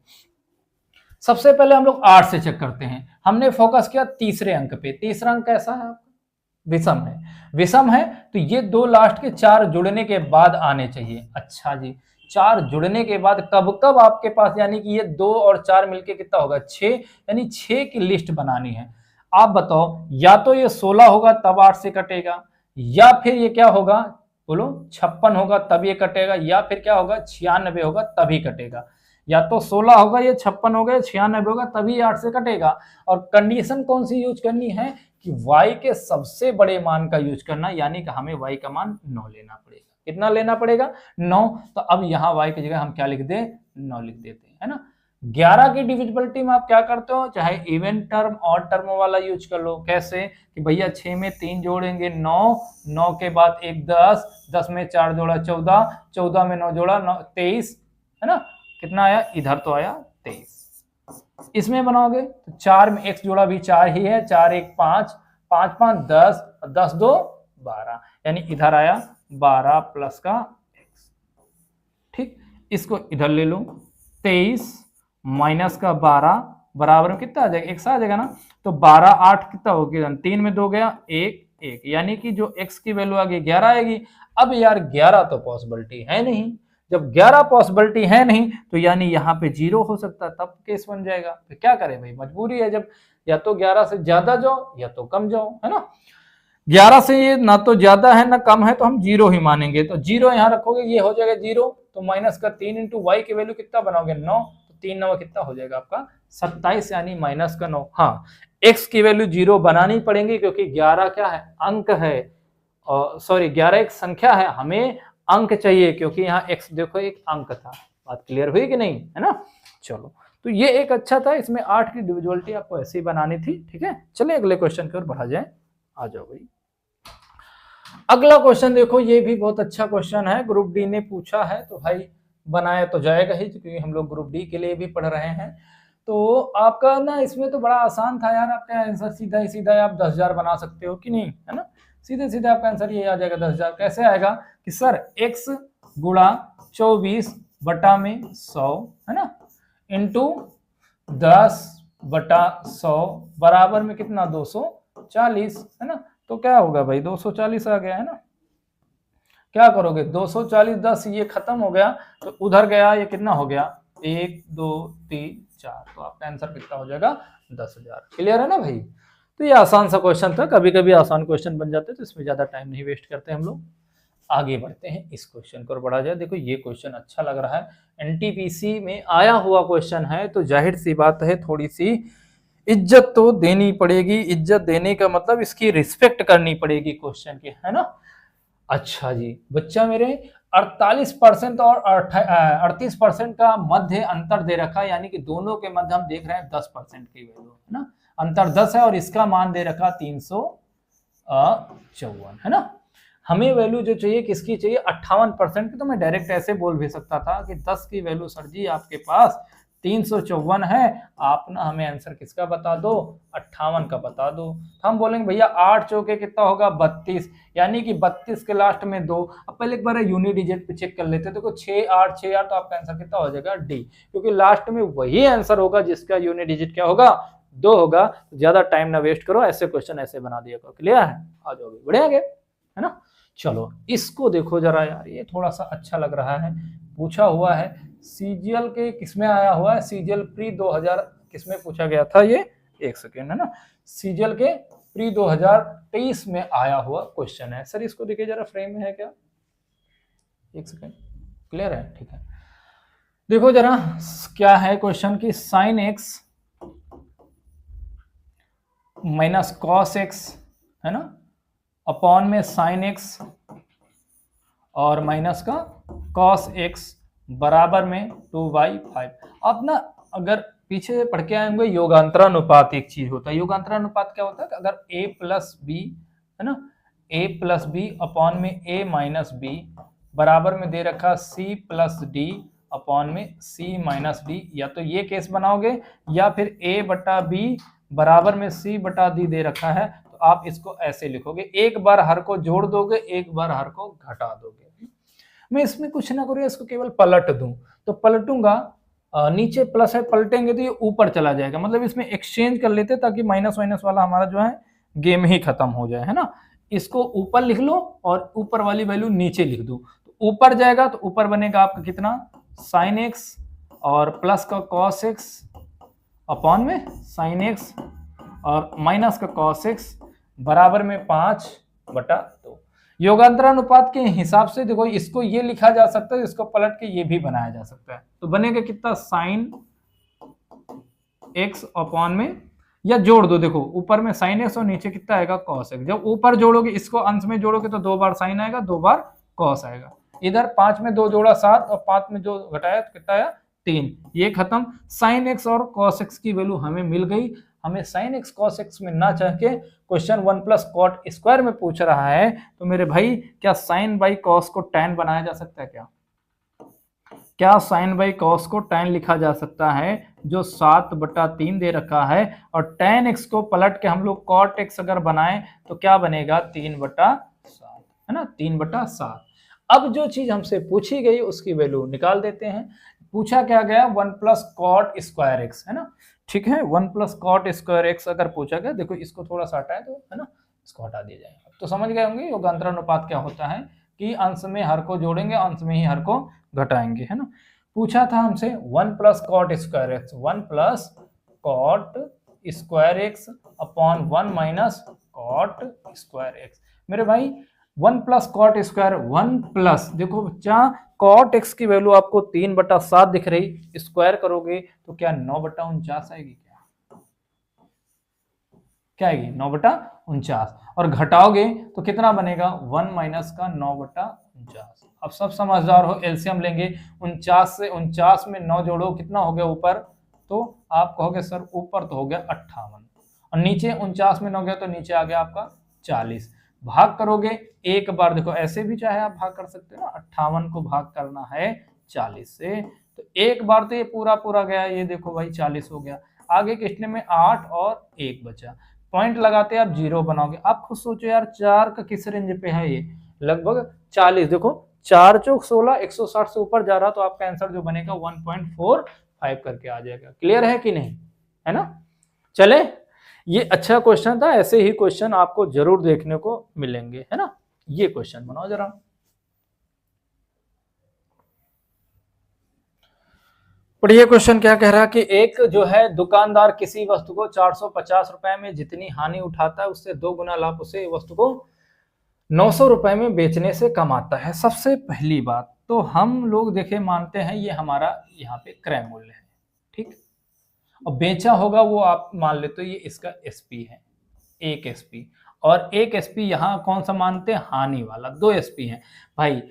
सबसे पहले हम लोग 8 से चेक करते हैं। हमने फोकस किया तीसरे अंक पे। तीसरा अंक कैसा है, विषम है। विषम है तो ये 2 लास्ट के 4 जुड़ने के बाद आने चाहिए। अच्छा जी, 4 जुड़ने के बाद कब कब आपके पास, यानी कि ये 2 और 4 मिलके कितना होगा 6, यानी 6 की लिस्ट बनानी है। आप बताओ, या तो ये 16 होगा तब 8 से कटेगा, या फिर ये क्या होगा बोलो 56 होगा तब ये कटेगा, या फिर क्या होगा 96 होगा तभी कटेगा। या तो 16 होगा, ये 56 होगा, 96 होगा तभी 8 से कटेगा। और कंडीशन कौन सी यूज करनी है कि y के सबसे बड़े मान का यूज करना, यानी कि हमें y का मान 9 लेना पड़ेगा। कितना लेना पड़ेगा 9। तो अब यहाँ y की जगह हम क्या लिख दें 9 लिख देते हैं, है ना। 11 की डिविजिबिलिटी में आप क्या करते हो, चाहे इवन टर्म ऑड टर्म वाला यूज कर लो। कैसे कि भैया 6 में 3 जोड़ेंगे 9, 9 के बाद 1 10, 10 में 4 जोड़ा 14, 14 में 9 जोड़ा 23, है ना। कितना आया, इधर तो आया 23। इसमें बनाओगे तो 4 में x जोड़ा भी 4 ही है, 4 1 5, 5 5 10, 10 2 12, यानी इधर आया 12 प्लस का x। ठीक, इसको इधर ले लो, 23 माइनस का 12 बराबर में कितना आ जाएगा, x आ जाएगा ना। तो 12 8 कितना हो गया, 3 में 2 गया 1 1, यानी कि जो x की वैल्यू आ गई 11 आएगी। अब यार 11 तो पॉसिबिलिटी है नहीं, जब 11 पॉसिबिलिटी है नहीं तो यानी यहाँ पे 0 हो सकता है, तब केस बन जाएगा। तो क्या करें भाई, मजबूरी है, जब या तो 11 से ज्यादा जाओ या तो कम जाओ, है ना। 11 से ये ना तो ज्यादा है ना कम है, तो हम 0 ही मानेंगे। तो 0 यहाँ रखोगे, ये हो जाएगा 0, तो माइनस का 3 इंटू वाई की वैल्यू कितना बनाओगे 9, तो 3 9 कितना हो जाएगा आपका 27, यानी माइनस का 9। हाँ, x की वैल्यू 0 बनानी पड़ेगी, क्योंकि 11 क्या है, अंक है, सॉरी 11 एक संख्या है, हमें अंक चाहिए, क्योंकि यहाँ x देखो एक अंक था। बात क्लियर हुई कि नहीं, है ना। चलो, तो ये एक अच्छा था, इसमें 8 की डिविजिबिलिटी आपको ऐसे ही बनानी थी। ठीक है, चलिए अगले क्वेश्चन की ओर बढ़ा जाए, आ जाओ भाई। अगला क्वेश्चन देखो, ये भी बहुत अच्छा क्वेश्चन है, ग्रुप डी ने पूछा है, तो भाई बनाया तो जाएगा ही, क्योंकि हम लोग ग्रुप डी के लिए भी पढ़ रहे हैं। तो आपका ना इसमें तो बड़ा आसान था यार, आपका आंसर सीधा ही सीधा आप 10,000 बना सकते हो कि नहीं, है ना। सीधे सीधे आपका आंसर ये आ जाएगा 10,000। कैसे आएगा कि सर x गुणा 24 बटा में 100, है ना, इंटू 10 बटा 100 बराबर में कितना 240, है ना। तो क्या होगा भाई 240 आ गया, है ना। क्या करोगे 240 10 ये खत्म हो गया तो उधर गया, ये कितना हो गया 1 2 3 4, तो आपका आंसर कितना हो जाएगा 10,000। क्लियर है ना भाई। तो ये आसान सा क्वेश्चन था, कभी कभी आसान क्वेश्चन बन जाते हैं तो इसमें ज्यादा टाइम नहीं वेस्ट करते हम लोग, आगे बढ़ते हैं इस क्वेश्चन को बढ़ा जाए। देखो ये क्वेश्चन अच्छा लग रहा है, एनटीपीसी में आया हुआ क्वेश्चन है तो जाहिर सी बात है थोड़ी सी इज्जत तो देनी पड़ेगी। इज्जत देने का मतलब इसकी रिस्पेक्ट करनी पड़ेगी क्वेश्चन की, है ना। अच्छा जी बच्चा मेरे 48% और 38% का मध्य अंतर दे रखा है, यानी कि दोनों के मध्य हम देख रहे हैं 10% की वैल्यू, है ना। अंतर 10 है और इसका मान दे रखा 354, है ना। हमें वैल्यू जो चाहिए किसकी चाहिए 58% की, तो मैं डायरेक्ट ऐसे बोल भी सकता था कि 10 की वैल्यू सर जी आपके पास 354 है, आप ना हमें आंसर किसका बता दो 58 का बता दो। हम बोलेंगे भैया 8 चौके कितना होगा 32, यानी कि 32 के लास्ट में 2। अब पहले एक बार यूनिट डिजिट पे चेक कर लेते हैं, देखो 6 8 6 8, तो आपका आंसर कितना हो जाएगा डी, क्योंकि लास्ट में वही आंसर होगा जिसका यूनिट डिजिट क्या होगा 2 होगा। तो ज्यादा टाइम ना वेस्ट करो, ऐसे क्वेश्चन ऐसे बना दिया करो। क्लियर है, आ जाओगे बढ़िया आगे, है ना। चलो इसको देखो जरा यार, ये थोड़ा सा अच्छा लग रहा है, पूछा हुआ है सीजीएल के किसमें आया हुआ है, सीजीएल प्री 2000 किसमें पूछा गया था ये, एक सेकेंड, है ना। सीजीएल के प्री 2023 में आया हुआ क्वेश्चन है। सर इसको देखिए जरा, फ्रेम में है क्या, एक सेकेंड, क्लियर है, ठीक है। देखो जरा क्या है क्वेश्चन की, sine x minus cos x, है ना, अपॉन में साइन एक्स और माइनस का कॉस एक्स बराबर में 2/5। अब ना अगर पीछे पढ़ के आए होंगे योगांतरानुपात एक चीज होता है। योगांतरानुपात क्या होता है, अगर a प्लस बी, है ना, a प्लस बी अपॉन में a माइनस बी बराबर में दे रखा c प्लस डी अपॉन में c माइनस डी, या तो ये केस बनाओगे या फिर a बटा b बराबर में c बटा डी दे रखा है, तो आप इसको ऐसे लिखोगे, एक बार हर को जोड़ दोगे एक बार हर को घटा दोगे। मैं इसमें कुछ ना करूँ, इसको केवल पलट दूं, तो पलटूंगा नीचे प्लस है, पलटेंगे तो ये ऊपर चला जाएगा, मतलब इसमें एक्सचेंज कर लेते ताकि माइनस माइनस वाला हमारा जो है गेम ही खत्म हो जाए, है ना। इसको ऊपर लिख लो और ऊपर वाली वैल्यू नीचे लिख दो, तो ऊपर जाएगा तो ऊपर बनेगा आपका कितना साइन एक्स और प्लस का कॉस एक्स अपॉन में साइन एक्स और माइनस का कॉस एक्स बराबर में 5/2। योगांतरानुपात के हिसाब से देखो इसको ये लिखा जा सकता है, इसको पलट के ये भी बनाया जा सकता है, तो बनेगा कितना साइन एक्स अपॉन में, या जोड़ दो, देखो ऊपर में साइन एक्स और नीचे कितना आएगा कॉस एक्स। जब ऊपर जोड़ोगे इसको अंश में जोड़ोगे तो 2 बार साइन आएगा 2 बार कॉस आएगा। इधर 5 में 2 जोड़ा 7 और 5 में जो घटाया तो कितना आया 3, ये खत्म। साइन एक्स और कॉस एक्स की वैल्यू हमें मिल गई। हमें साइन एक्स कॉस एक्स में ना चाह के क्वेश्चन 1 प्लस कॉट स्क्वायर में पूछ रहा है, तो मेरे भाई क्या साइन बाई कॉस को टैन बनाया जा सकता है क्या साइन बाई कॉस को टैन लिखा जा सकता है, जो 7/3 दे रखा है, और टैन एक्स को पलट के हम लोग कॉट एक्स अगर बनाएं तो क्या बनेगा 3/7, है ना, 3/7। अब जो चीज हमसे पूछी गई उसकी वैल्यू निकाल देते हैं। पूछा क्या गया 1 प्लस कॉट स्क्वायर एक्स, है ना, ठीक है, 1 प्लस कॉट स्क्वायर एक्स अगर पूछा गया, देखो इसको थोड़ा सा हटाए तो, है ना, इसको हटा दिया जाएगा। तो समझ गए होंगे योगांतरानुपात क्या होता है कि अंश में हर को जोड़ेंगे अंश में ही हर को घटाएंगे, है ना। पूछा था हमसे 1 plus cot square X, 1 plus cot square X upon 1 minus cot square X. मेरे भाई 1 प्लस कॉट स्क्वायर 1 प्लस, देखो बच्चा कॉट एक्स की वैल्यू आपको 3/7 दिख रही, स्क्वायर करोगे तो क्या 9/49 आएगी, क्या आएगी 9/49, और घटाओगे तो कितना बनेगा 1 माइनस का 9/49। अब सब समझदार हो, एलसीएम लेंगे 49 से 49 में 9 जोड़ो कितना हो गया ऊपर, तो आप कहोगे सर ऊपर तो हो गया 58, और नीचे 49 में 9 गया तो नीचे आ गया आपका 40। भाग करोगे एक बार, देखो ऐसे भी चाहे आप भाग कर सकते हो ना, 58 को भाग करना है 40 से, तो एक बार तो ये पूरा पूरा गया, ये देखो भाई 40 हो गया। आगे कितने में 8 और 1 बचा, पॉइंट लगाते आप 0 बनाओगे। आप खुद सोचो यार 4 का किस रेंज पे है, ये लगभग 40। देखो 4 चौक 16, 160 से ऊपर जा रहा, तो आपका आंसर जो बनेगा 1.45 करके आ जाएगा। क्लियर है कि नहीं, है ना। चले, ये अच्छा क्वेश्चन था, ऐसे ही क्वेश्चन आपको जरूर देखने को मिलेंगे, है ना। ये क्वेश्चन बनाओ जरा। पढ़िए क्वेश्चन क्या कह रहा है कि एक जो है दुकानदार किसी वस्तु को 450 रुपए में जितनी हानि उठाता है, उससे 2 गुना लाभ उसे वस्तु को 900 रुपए में बेचने से कमाता है। सबसे पहली बात तो हम लोग देखे मानते हैं ये हमारा यहाँ पे क्रय मूल्य है, ठीक। और बेचा होगा वो आप मान लेते हो ये इसका एसपी है, 1 एसपी, और 1 एसपी यहाँ कौन सा मानते हैं, हानि वाला। 2 एसपी है भाई।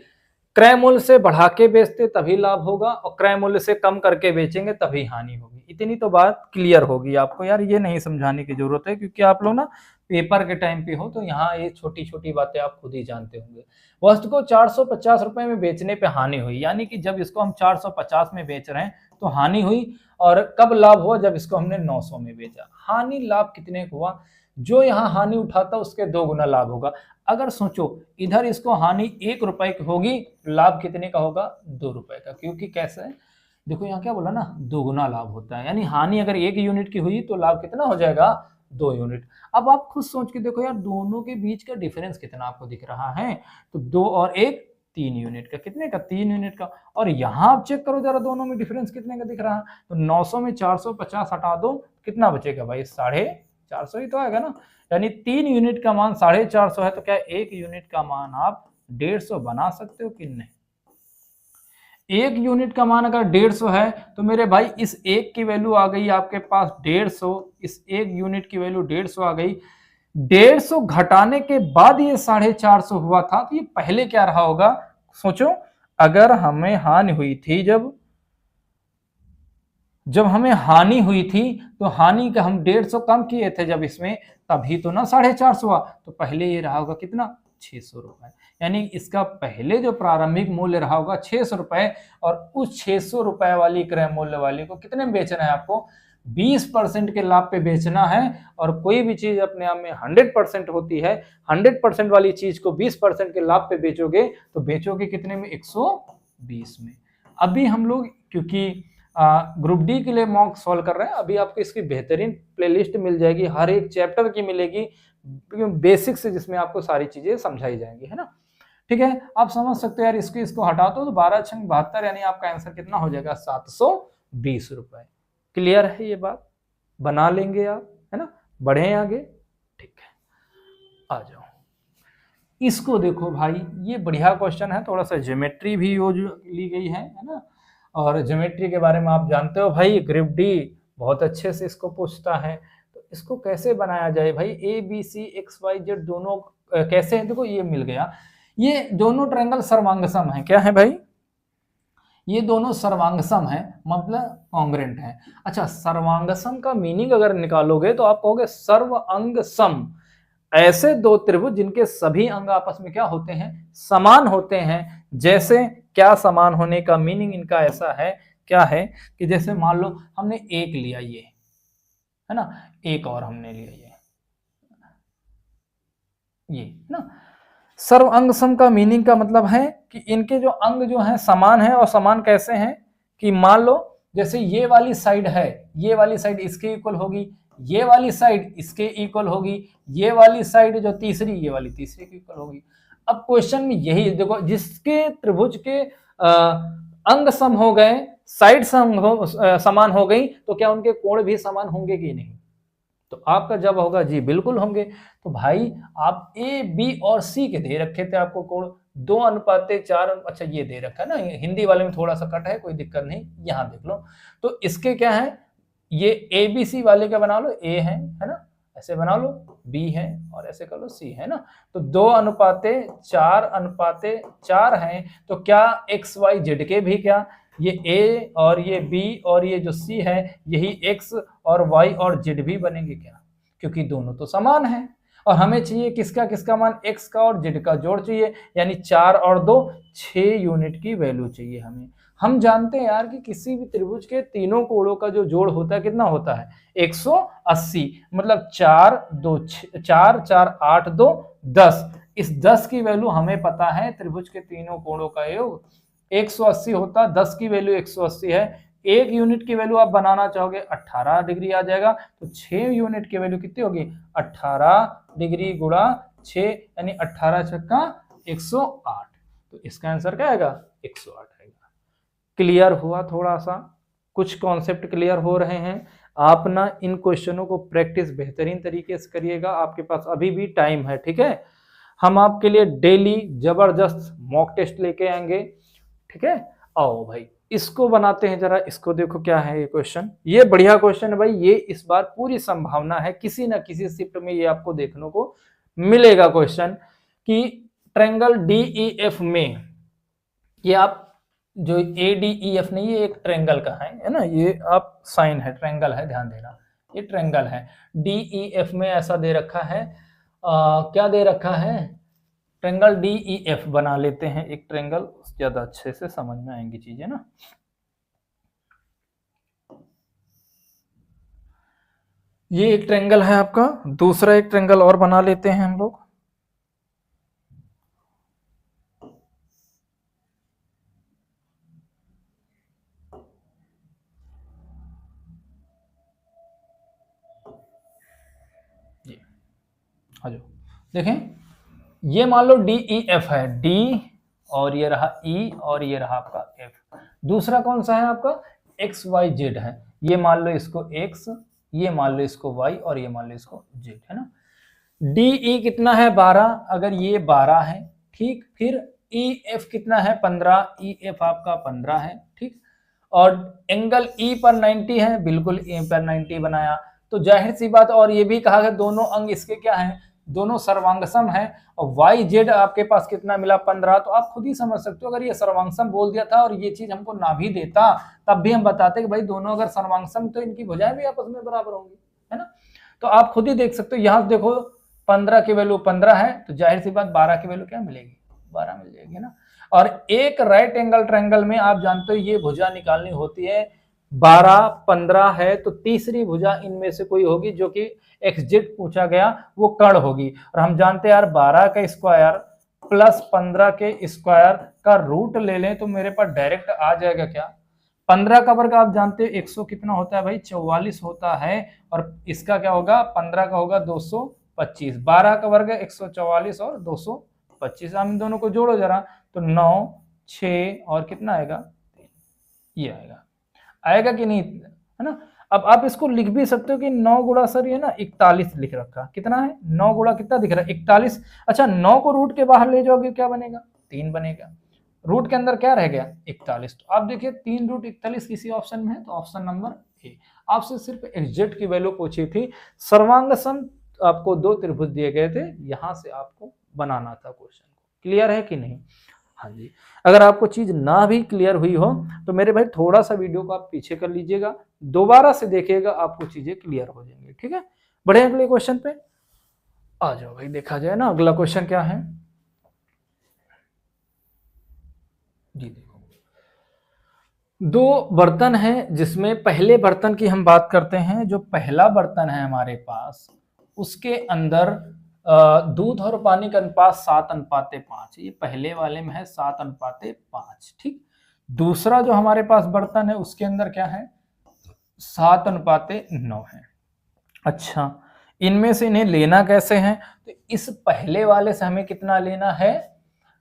क्रय मूल्य से बढ़ा के बेचते तभी लाभ होगा, और क्रय मूल्य से कम करके बेचेंगे तभी हानि होगी। इतनी तो बात क्लियर होगी आपको यार, ये नहीं समझाने की जरूरत है, क्योंकि आप लोग ना पेपर के टाइम पे हो, तो यहाँ ये छोटी छोटी बातें आप खुद ही जानते होंगे। वस्तु को 450 रुपए में बेचने पे हानि हुई, यानी कि जब इसको हम 450 में बेच रहे हैं तो हानि हुई, और कब लाभ हुआ, जब इसको हमने 900 में बेचा। हानि लाभ कितने का हुआ, जो यहाँ हानि उठाता उसके 2 गुना लाभ होगा। अगर सोचो इधर इसको हानि 1 रुपए की होगी, लाभ कितने का होगा, 2 रुपए का, क्योंकि कैसे है, देखो यहाँ क्या बोला ना, 2 गुना लाभ होता है। यानी हानि अगर 1 यूनिट की हुई तो लाभ कितना हो जाएगा, 2 यूनिट। अब आप खुद सोच के देखो यार, दोनों के बीच का डिफरेंस कितना आपको दिख रहा है, तो 2 और 1 3 यूनिट का, कितने का, 3 यूनिट का। और यहाँ आप चेक करो जरा, दोनों में डिफरेंस कितने का दिख रहा है, तो 900 में 450 हटा दो, कितना बचेगा भाई, 450 ही तो आएगा ना। यानी 3 यूनिट का मान 450 है, तो क्या 1 यूनिट का मान आप 150 बना सकते हो कि नहीं। 1 यूनिट का मान अगर 150 है तो मेरे भाई इस 1 की वैल्यू आ गई आपके पास 150, इस 1 यूनिट की वैल्यू 150 आ गई। 150 घटाने के बाद ये 450 हुआ था, तो ये पहले क्या रहा होगा, सोचो। अगर हमें हानि हुई थी, जब हमें हानि हुई थी, तो हानि का हम 150 कम किए थे जब इसमें, तभी तो ना 450 हुआ। तो पहले ये रहा होगा कितना, 600 रुपए। यानी इसका पहले जो प्रारंभिक मूल्य रहा होगा 600 रुपए, और उस 600 रुपए वाली क्रय मूल्य वाली को कितने में बेचना है आपको, 20% के लाभ पे बेचना है। और कोई भी चीज अपने आप में 100% होती है, 100% वाली चीज को 20% के लाभ पे बेचोगे, तो बेचोगे कितने में, 120 में। अभी हम लोग क्योंकि ग्रुप डी के लिए मॉक सॉल्व कर रहे हैं, अभी आपको इसकी बेहतरीन प्लेलिस्ट मिल जाएगी, हर एक चैप्टर की मिलेगी, बेसिक से, जिसमें आपको सारी चीजें समझाई जाएंगी, है ना। ठीक है, आप समझ सकते हो यार, इसको हटा दो तो 12 छंग 72, यानी आपका आंसर कितना हो जाएगा, 720 रुपए। क्लियर है ये बात, बना लेंगे आप, है ना। बढ़े आगे, ठीक है, आ जाओ। इसको देखो भाई, ये बढ़िया क्वेश्चन है, थोड़ा सा ज्योमेट्री भी यूज ली गई है ना। और ज्योमेट्री के बारे में आप जानते हो भाई, ग्रुप डी बहुत अच्छे से इसको पूछता है। तो इसको कैसे बनाया जाए भाई, A B C X Y Z दोनों कैसे है, देखो ये मिल गया, ये दोनों ट्रायंगल सर्वांगसम है। क्या है भाई, ये दोनों सर्वांगसम है, मतलब कॉन्ग्रेंट है। अच्छा, सर्वांगसम का मीनिंग अगर निकालोगे तो आप कहोगे सर्व अंग सम, ऐसे दो त्रिभुज जिनके सभी अंग आपस में क्या होते हैं, समान होते हैं। जैसे क्या समान होने का मीनिंग इनका ऐसा है, क्या है कि जैसे मान लो हमने एक लिया, ये है ना, एक और हमने लिया ये ना। सर्व अंग सम का मीनिंग का मतलब है कि इनके जो अंग जो हैं समान है। और समान कैसे हैं कि मान लो जैसे ये वाली साइड है, ये वाली साइड इसके इक्वल होगी, ये वाली साइड इसके इक्वल होगी, ये वाली साइड जो तीसरी, ये वाली तीसरी के इक्वल होगी। अब क्वेश्चन में यही देखो, जिसके त्रिभुज के अंग सम हो गए, साइड समान हो गई, तो क्या उनके कोण भी समान होंगे कि नहीं, तो आपका जवाब होगा जी बिल्कुल होंगे। तो भाई आप ए बी और सी के दे रखे थे आपको कोण 2:4, अच्छा ये दे रखा है ना, हिंदी वाले में थोड़ा सा कट है, कोई दिक्कत नहीं, यहाँ देख लो। तो इसके क्या है, ये ए बी सी वाले का बना लो, ए है ना, ऐसे बना लो, बी है, और ऐसे कर लो सी, है ना। तो 2:4:4 हैं। तो क्या एक्स वाई जेड के भी क्या, ये ए और ये बी और ये जो सी है, यही एक्स और वाई और जेड भी बनेंगे क्या, क्योंकि दोनों तो समान हैं। और हमें चाहिए किसका किसका मान, x का और z का जोड़ चाहिए, यानी 4 और 2 6 यूनिट की वैल्यू चाहिए हमें। हम जानते हैं यार कि किसी भी त्रिभुज के तीनों कोणों का जो जोड़ होता है कितना होता है 180, मतलब 4 2 4 4 8 2 10। इस 10 की वैल्यू हमें पता है, त्रिभुज के तीनों कोणों का योग 180 होता, 10 की वैल्यू 180 है, 1 यूनिट की वैल्यू आप बनाना चाहोगे 18 डिग्री आ जाएगा, तो 6 यूनिट की वैल्यू कितनी होगी 18 डिग्री गुणा 6, यानी 18 छक्का 108। तो इसका आंसर क्या आएगा 108 आएगा। क्लियर हुआ? थोड़ा सा कुछ कॉन्सेप्ट क्लियर हो रहे हैं। आप ना इन क्वेश्चनों को प्रैक्टिस बेहतरीन तरीके से करिएगा, आपके पास अभी भी टाइम है, ठीक है। हम आपके लिए डेली जबरदस्त मॉक टेस्ट लेके आएंगे, ठीक है। आओ भाई इसको बनाते हैं जरा, इसको देखो क्या है ये क्वेश्चन, ये बढ़िया क्वेश्चन है भाई, ये इस बार पूरी संभावना है किसी ना किसी शिफ्ट में ये आपको देखने को मिलेगा क्वेश्चन कि ट्रायंगल DEF में, ये आप जो ADEF नहीं, ये एक ट्रायंगल का है ना, ये आप साइन है, ट्रायंगल है, ध्यान देना ये ट्रायंगल है। DEF में ऐसा दे रखा है, क्या दे रखा है, ट्रायंगल DEF बना लेते हैं एक ट्रायंगल, ज्यादा अच्छे से समझ में आएंगी चीजें ना। ये एक ट्रायंगल है आपका, दूसरा एक ट्रायंगल और बना लेते हैं हम लोग। ये आ जाओ, देखें ये मान लो DEF है, D और ये रहा E और ये रहा आपका F। दूसरा कौन सा है आपका XYZ है, ये मान लो इसको X, ये मान लो इसको Y और ये मान लो इसको Z, है ना। DE कितना है 12, अगर ये 12 है, ठीक, फिर EF कितना है 15, EF आपका 15 है, ठीक, और एंगल E पर 90 है, बिल्कुल E पर 90 बनाया, तो जाहिर सी बात, और ये भी कहा कि दोनों अंग इसके क्या हैं, दोनों सर्वांगसम है, और YZ आपके पास कितना मिला 15, तो आप खुद ही समझ सकते हो, अगर ये सर्वांगसम बोल दिया था और ये चीज हमको ना भी देता तब भी हम बताते कि भाई दोनों अगर सर्वांगसम तो इनकी भुजाएं भी आपस में बराबर होंगी, है ना। तो आप खुद ही देख सकते हो, यहां देखो 15 की वैल्यू 15 है, तो जाहिर सी बात 12 की वैल्यू क्या मिलेगी 12 मिल जाएगी ना। और एक राइट एंगल ट्रायंगल में आप जानते हो ये भुजा निकालनी होती है, 12 15 है तो तीसरी भुजा इनमें से कोई होगी जो कि XZ पूछा गया वो कर्ण होगी, और हम जानते हैं यार 12 का स्क्वायर प्लस 15 के स्क्वायर का रूट ले लें तो मेरे पास डायरेक्ट आ जाएगा क्या, 15 का वर्ग आप जानते हो 100 कितना होता है भाई 44 होता है, और इसका क्या होगा 15 का होगा 225, 12 का वर्ग 144 और 225, हम इन दोनों को जोड़ो जरा, तो 9 6 और कितना आएगा, ये आएगा, आएगा कि नहीं, है ना। अब आप इसको लिख भी सकते हो कि 9 गुणा सर ये ना 41 लिख रखा, कितना है 9 गुणा कितना दिख रहा है 41, अच्छा 9 को रूट के बाहर ले जाओगे क्या बनेगा 3 बनेगा, रूट के अंदर क्या रह गया 41, तो आप देखिए 3 रूट 41 किसी ऑप्शन में है, तो ऑप्शन नंबर ए। आपसे सिर्फ XZ की वैल्यू पूछी थी, सर्वांगसम आपको 2 त्रिभुज दिए गए थे, यहां से आपको बनाना था क्वेश्चन को, क्लियर है कि नहीं। हाँ जी, अगर आपको चीज ना भी क्लियर हुई हो तो मेरे भाई थोड़ा सा वीडियो को आप पीछे कर लीजिएगा, दोबारा से देखिएगा, आपको चीजें क्लियर हो जाएंगी, ठीक है। बढ़े अगले क्वेश्चन पे आ जाओ भाई, देखा जाए ना अगला क्वेश्चन क्या है जी। देखो 2 बर्तन है, जिसमें पहले बर्तन की हम बात करते हैं, जो पहला बर्तन है हमारे पास उसके अंदर दूध और पानी का अनुपात 7:5, ये पहले वाले में है 7:5, ठीक। दूसरा जो हमारे पास बर्तन है उसके अंदर क्या है 7:9 है। अच्छा इनमें से इन्हें लेना कैसे है, तो इस पहले वाले से हमें कितना लेना है,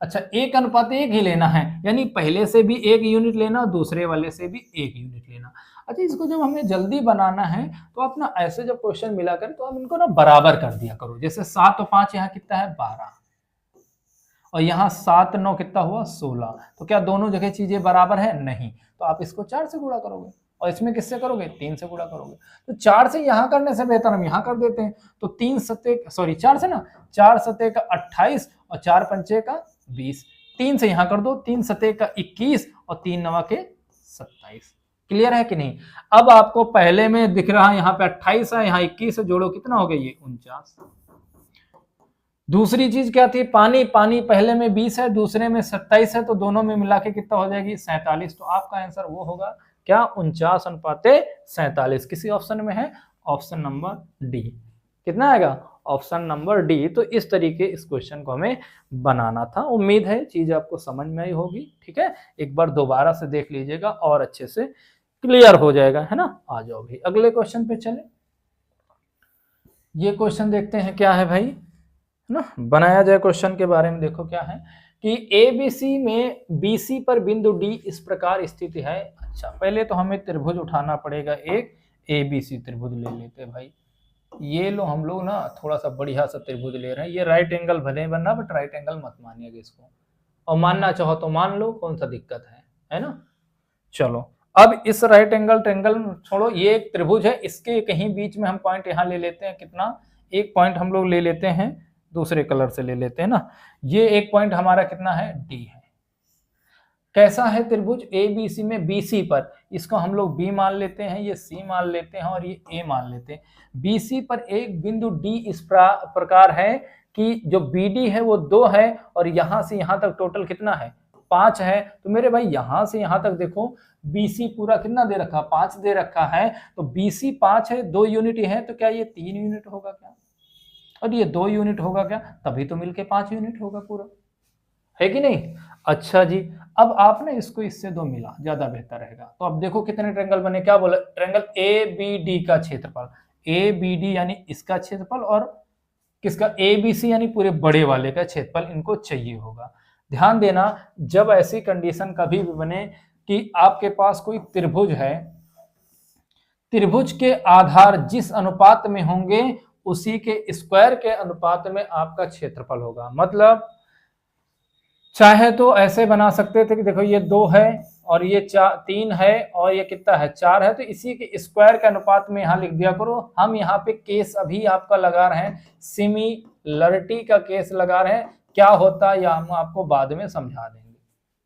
अच्छा 1:1 ही लेना है, यानी पहले से भी 1 यूनिट लेना, दूसरे वाले से भी 1 यूनिट लेना। अच्छा इसको जब हमें जल्दी बनाना है तो आप ना ऐसे जब क्वेश्चन मिला करें तो आप इनको ना बराबर कर दिया करो, जैसे 7 और 5 यहाँ कितना है 12, और यहाँ 7 9 कितना हुआ 16, तो क्या दोनों जगह चीजें बराबर है, नहीं, तो आप इसको 4 से गुणा करोगे, और इसमें किससे करोगे 3 से गुणा करोगे, तो 4 से यहाँ करने से बेहतर हम यहाँ कर देते हैं, तो 4 से ना 4 सते का 28 और 4 पंचे का 20, 3 से यहाँ कर दो, 3 सते का 21 और 3 नवा के 27, क्लियर है कि नहीं। अब आपको पहले में दिख रहा है यहाँ पे 28 है, यहाँ 21 जोड़ो कितना हो गया ये 49, दूसरी चीज क्या थी, पानी, पानी पहले में 20 है, दूसरे में 27 है, तो दोनों में मिला के कितना हो जाएगी 47। तो आपका आंसर वो होगा क्या, 49:47 किसी ऑप्शन में है, ऑप्शन नंबर डी। कितना आएगा, ऑप्शन नंबर डी। तो इस तरीके इस क्वेश्चन को हमें बनाना था। उम्मीद है चीज आपको समझ में आई होगी, ठीक है। एक बार दोबारा से देख लीजिएगा और अच्छे से क्लियर हो जाएगा, है ना। आ जाओ भाई अगले क्वेश्चन पे चले। ये क्वेश्चन देखते हैं क्या है भाई, है ना। बनाया जाए क्वेश्चन के बारे में, देखो क्या है कि ABC में BC पर बिंदु D इस प्रकार स्थित है। अच्छा, पहले तो हमें त्रिभुज उठाना पड़ेगा, एक ABC त्रिभुज ले लेते हैं भाई। ये लो हम लोग ना थोड़ा सा बढ़िया सा त्रिभुज ले रहे हैं। ये राइट एंगल भले बनना, बट राइट एंगल मत मानिएगा इसको, और मानना चाहो तो मान लो, कौन सा दिक्कत है ना। चलो अब इस राइट एंगल ट्रेंगल छोड़ो, ये एक त्रिभुज है, इसके कहीं बीच में हम पॉइंट यहाँ ले लेते हैं। कितना, एक पॉइंट हम लोग ले लेते हैं, दूसरे कलर से ले लेते हैं ना। ये एक पॉइंट हमारा कितना है, डी है। कैसा है त्रिभुज ABC में BC पर, इसको हम लोग B मान लेते हैं, ये C मान लेते हैं और ये A मान लेते हैं। BC पर एक बिंदु D इस प्रकार है कि जो BD है वो 2 है, और यहां से यहां तक टोटल कितना है, 5 है। तो मेरे भाई यहां से यहां तक देखो, BC पूरा कितना दे रखा, 5 दे रखा है। तो BC 5 है, 2 यूनिट है, तो क्या ये 3 यूनिट होगा क्या, और ये 2 यूनिट होगा क्या, तभी तो मिलके 5 यूनिट होगा पूरा, है कि नहीं। अच्छा जी, अब आपने इसको इससे 2 मिला, ज्यादा बेहतर रहेगा। तो अब देखो कितने ट्रेंगल बने, क्या बोला, ट्रेंगल ABD का क्षेत्रफल, ABD यानी इसका क्षेत्रफल, और किसका, ABC यानी पूरे बड़े वाले का क्षेत्रफल इनको चाहिए होगा। ध्यान देना, जब ऐसी कंडीशन कभी भी बने कि आपके पास कोई त्रिभुज है, त्रिभुज के आधार जिस अनुपात में होंगे उसी के स्क्वायर के अनुपात में आपका क्षेत्रफल होगा। मतलब चाहे तो ऐसे बना सकते थे कि देखो ये 2 है और ये 3 है और ये कितना है, 4 है, तो इसी के स्क्वायर के अनुपात में यहाँ लिख दिया करो। हम यहाँ पे केस अभी आपका लगा रहे हैं, सिमिलरिटी का केस लगा रहे हैं, क्या होता है या हम आपको बाद में समझा देंगे,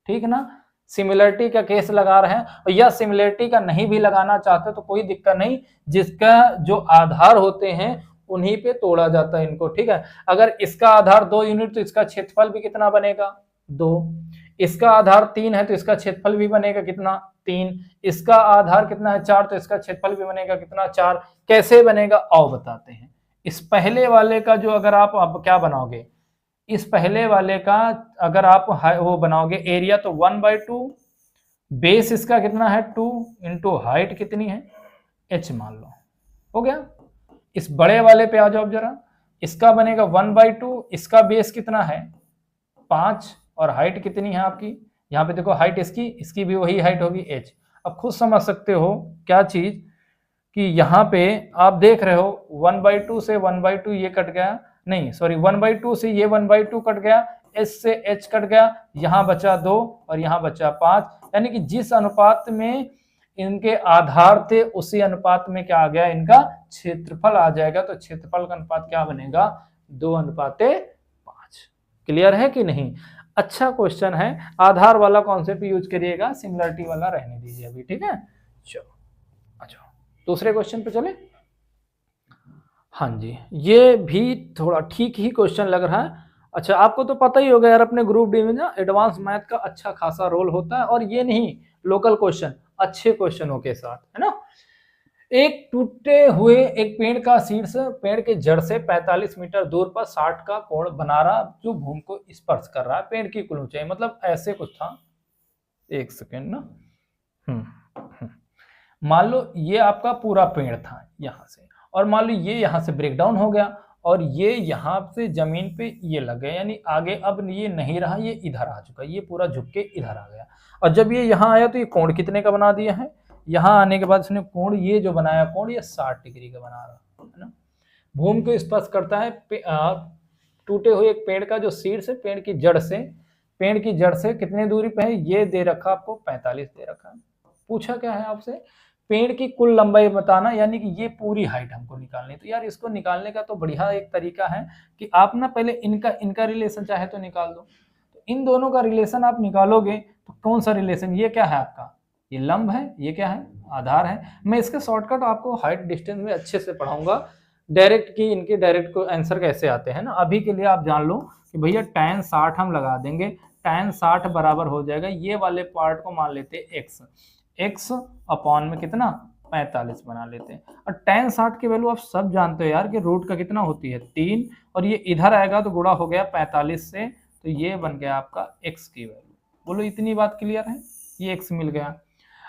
ठीक ना। सिमिलरिटी का केस लगा रहे हैं, और यह सिमिलरिटी का नहीं भी लगाना चाहते तो कोई दिक्कत नहीं, जिसका जो आधार होते हैं उन्हीं पे तोड़ा जाता है इनको, ठीक है। अगर इसका आधार 2 यूनिट तो इसका क्षेत्रफल भी कितना बनेगा, 2। इसका आधार 3 है तो इसका क्षेत्रफल भी बनेगा कितना, 3। इसका आधार कितना है, 4, तो इसका क्षेत्रफल भी बनेगा कितना, 4। कैसे बनेगा आओ बताते हैं। इस पहले वाले का जो अगर आप अब क्या बनाओगे, इस पहले वाले का अगर आप वो बनाओगे एरिया, तो 1/2, बेस इसका कितना है 2 इंटू हाइट कितनी है h मान लो, हो गया। इस बड़े वाले पे आ जाओ अब जरा, इसका बनेगा 1/2, इसका बेस कितना है 5, और हाइट कितनी है आपकी, यहाँ पे देखो हाइट इसकी भी वही हाइट होगी h। अब खुद समझ सकते हो क्या चीज, कि यहाँ पे आप देख रहे हो 1/2 से 1/2 ये कट गया, नहीं सॉरी 1/2 से ये 1/2 कट गया, h से h कट गया, यहाँ बचा 2 और यहाँ बचा 5, यानी कि जिस अनुपात में इनके आधार थे उसी अनुपात में क्या आ गया, इनका क्षेत्रफल आ जाएगा। तो क्षेत्रफल का अनुपात क्या बनेगा, 2:5। क्लियर है कि नहीं। अच्छा क्वेश्चन है, आधार वाला कॉन्सेप्ट यूज करिएगा, सिमिलरिटी वाला रहने दीजिए अभी, ठीक है। चलो अच्छा दूसरे क्वेश्चन पे चले। हाँ जी, ये भी थोड़ा ठीक ही क्वेश्चन लग रहा है। अच्छा आपको तो पता ही होगा यार, अपने ग्रुप डी में ना एडवांस मैथ का अच्छा खासा रोल होता है, और ये नहीं लोकल क्वेश्चन अच्छे क्वेश्चनों के साथ, है ना। एक टूटे हुए एक पेड़ का शीर्ष पेड़ के जड़ से 45 मीटर दूर पर 60 का कोण बना रहा, जो भूमि को स्पर्श कर रहा है। पेड़ की कुल ऊंचाई, मतलब ऐसे कुछ था, एक सेकेंड ना। मान लो ये आपका पूरा पेड़ था यहाँ से, और मान लो ये यहाँ से ब्रेक डाउन हो गया और ये यहाँ से जमीन पे ये लग गया, यानी आगे अब ये नहीं रहा, ये इधर आ चुका, ये पूरा झुक के इधर आ गया। और जब ये यहाँ आया तो ये कोण कितने का बना दिया है, यहाँ आने के बाद इसने कोण ये जो बनाया कोण ये 60 डिग्री का बना रहा है ना। भूमि को स्पर्श करता है टूटे हुए एक पेड़ का जो शीर्ष है पेड़ की जड़ से कितने दूरी पे है, ये दे रखा आपको 45 दे रखा है। पूछा क्या है आपसे, पेड़ की कुल लंबाई बताना, यानी कि ये पूरी हाइट हमको निकालनी। तो यार इसको निकालने का तो बढ़िया एक तरीका है कि आप ना पहले इनका रिलेशन चाहे तो निकाल दो। तो इन दोनों का रिलेशन आप निकालोगे तो कौन सा रिलेशन, ये क्या है आपका, ये लंब है, ये क्या है आधार है। मैं इसके शॉर्टकट आपको हाइट डिस्टेंस में अच्छे से पढ़ाऊंगा, डायरेक्ट की इनके डायरेक्ट को आंसर कैसे आते हैं ना। अभी के लिए आप जान लो कि भैया tan 60 हम लगा देंगे, tan 60 बराबर हो जाएगा, ये वाले पार्ट को मान लेते x, x अपॉन में कितना 45 बना लेते हैं। और tan 60 की वैल्यू आप सब जानते हो यार कि रूट का कितना होती है 3, और ये इधर आएगा तो गुणा हो गया 45 से, तो ये बन गया आपका x की वैल्यू। बोलो इतनी बात क्लियर है, ये x मिल गया।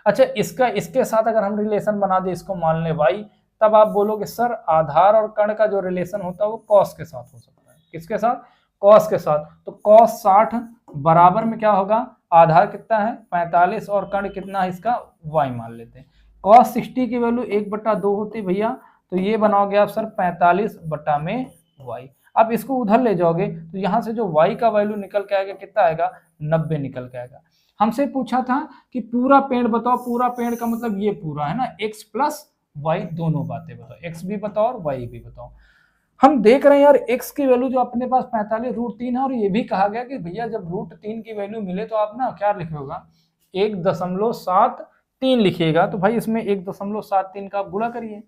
अच्छा इसका इसके साथ अगर हम रिलेशन बना दे, इसको मान ले y, तब आप बोलोगे सर आधार और कण का जो रिलेशन होता है वो कॉस के साथ हो सकता है। किसके साथ? कॉस के साथ। तो कॉस 60 बराबर में क्या होगा, आधार कितना है 45 और कण कितना है इसका y मान लेते हैं। कॉस 60 की वैल्यू 1/2 होती भैया, तो ये बनाओगे आप सर 45 बटा में y। अब इसको उधर ले जाओगे तो यहाँ से जो y का वैल्यू निकल के आएगा कितना आएगा 90 निकल के आएगा। हमसे पूछा था कि पूरा पेड़ बताओ, पूरा पेड़ का मतलब ये पूरा है ना, x प्लस y दोनों बातें बताओ, x भी बताओ और y भी बताओ। हम देख रहे हैं यार x की वैल्यू जो अपने पास 45 √3 है, और ये भी कहा गया कि भैया जब √3 की वैल्यू मिले तो आप ना क्या लिखोगा 1.73 लिखिएगा। तो भाई इसमें 1.73 का आप गुणा करिए,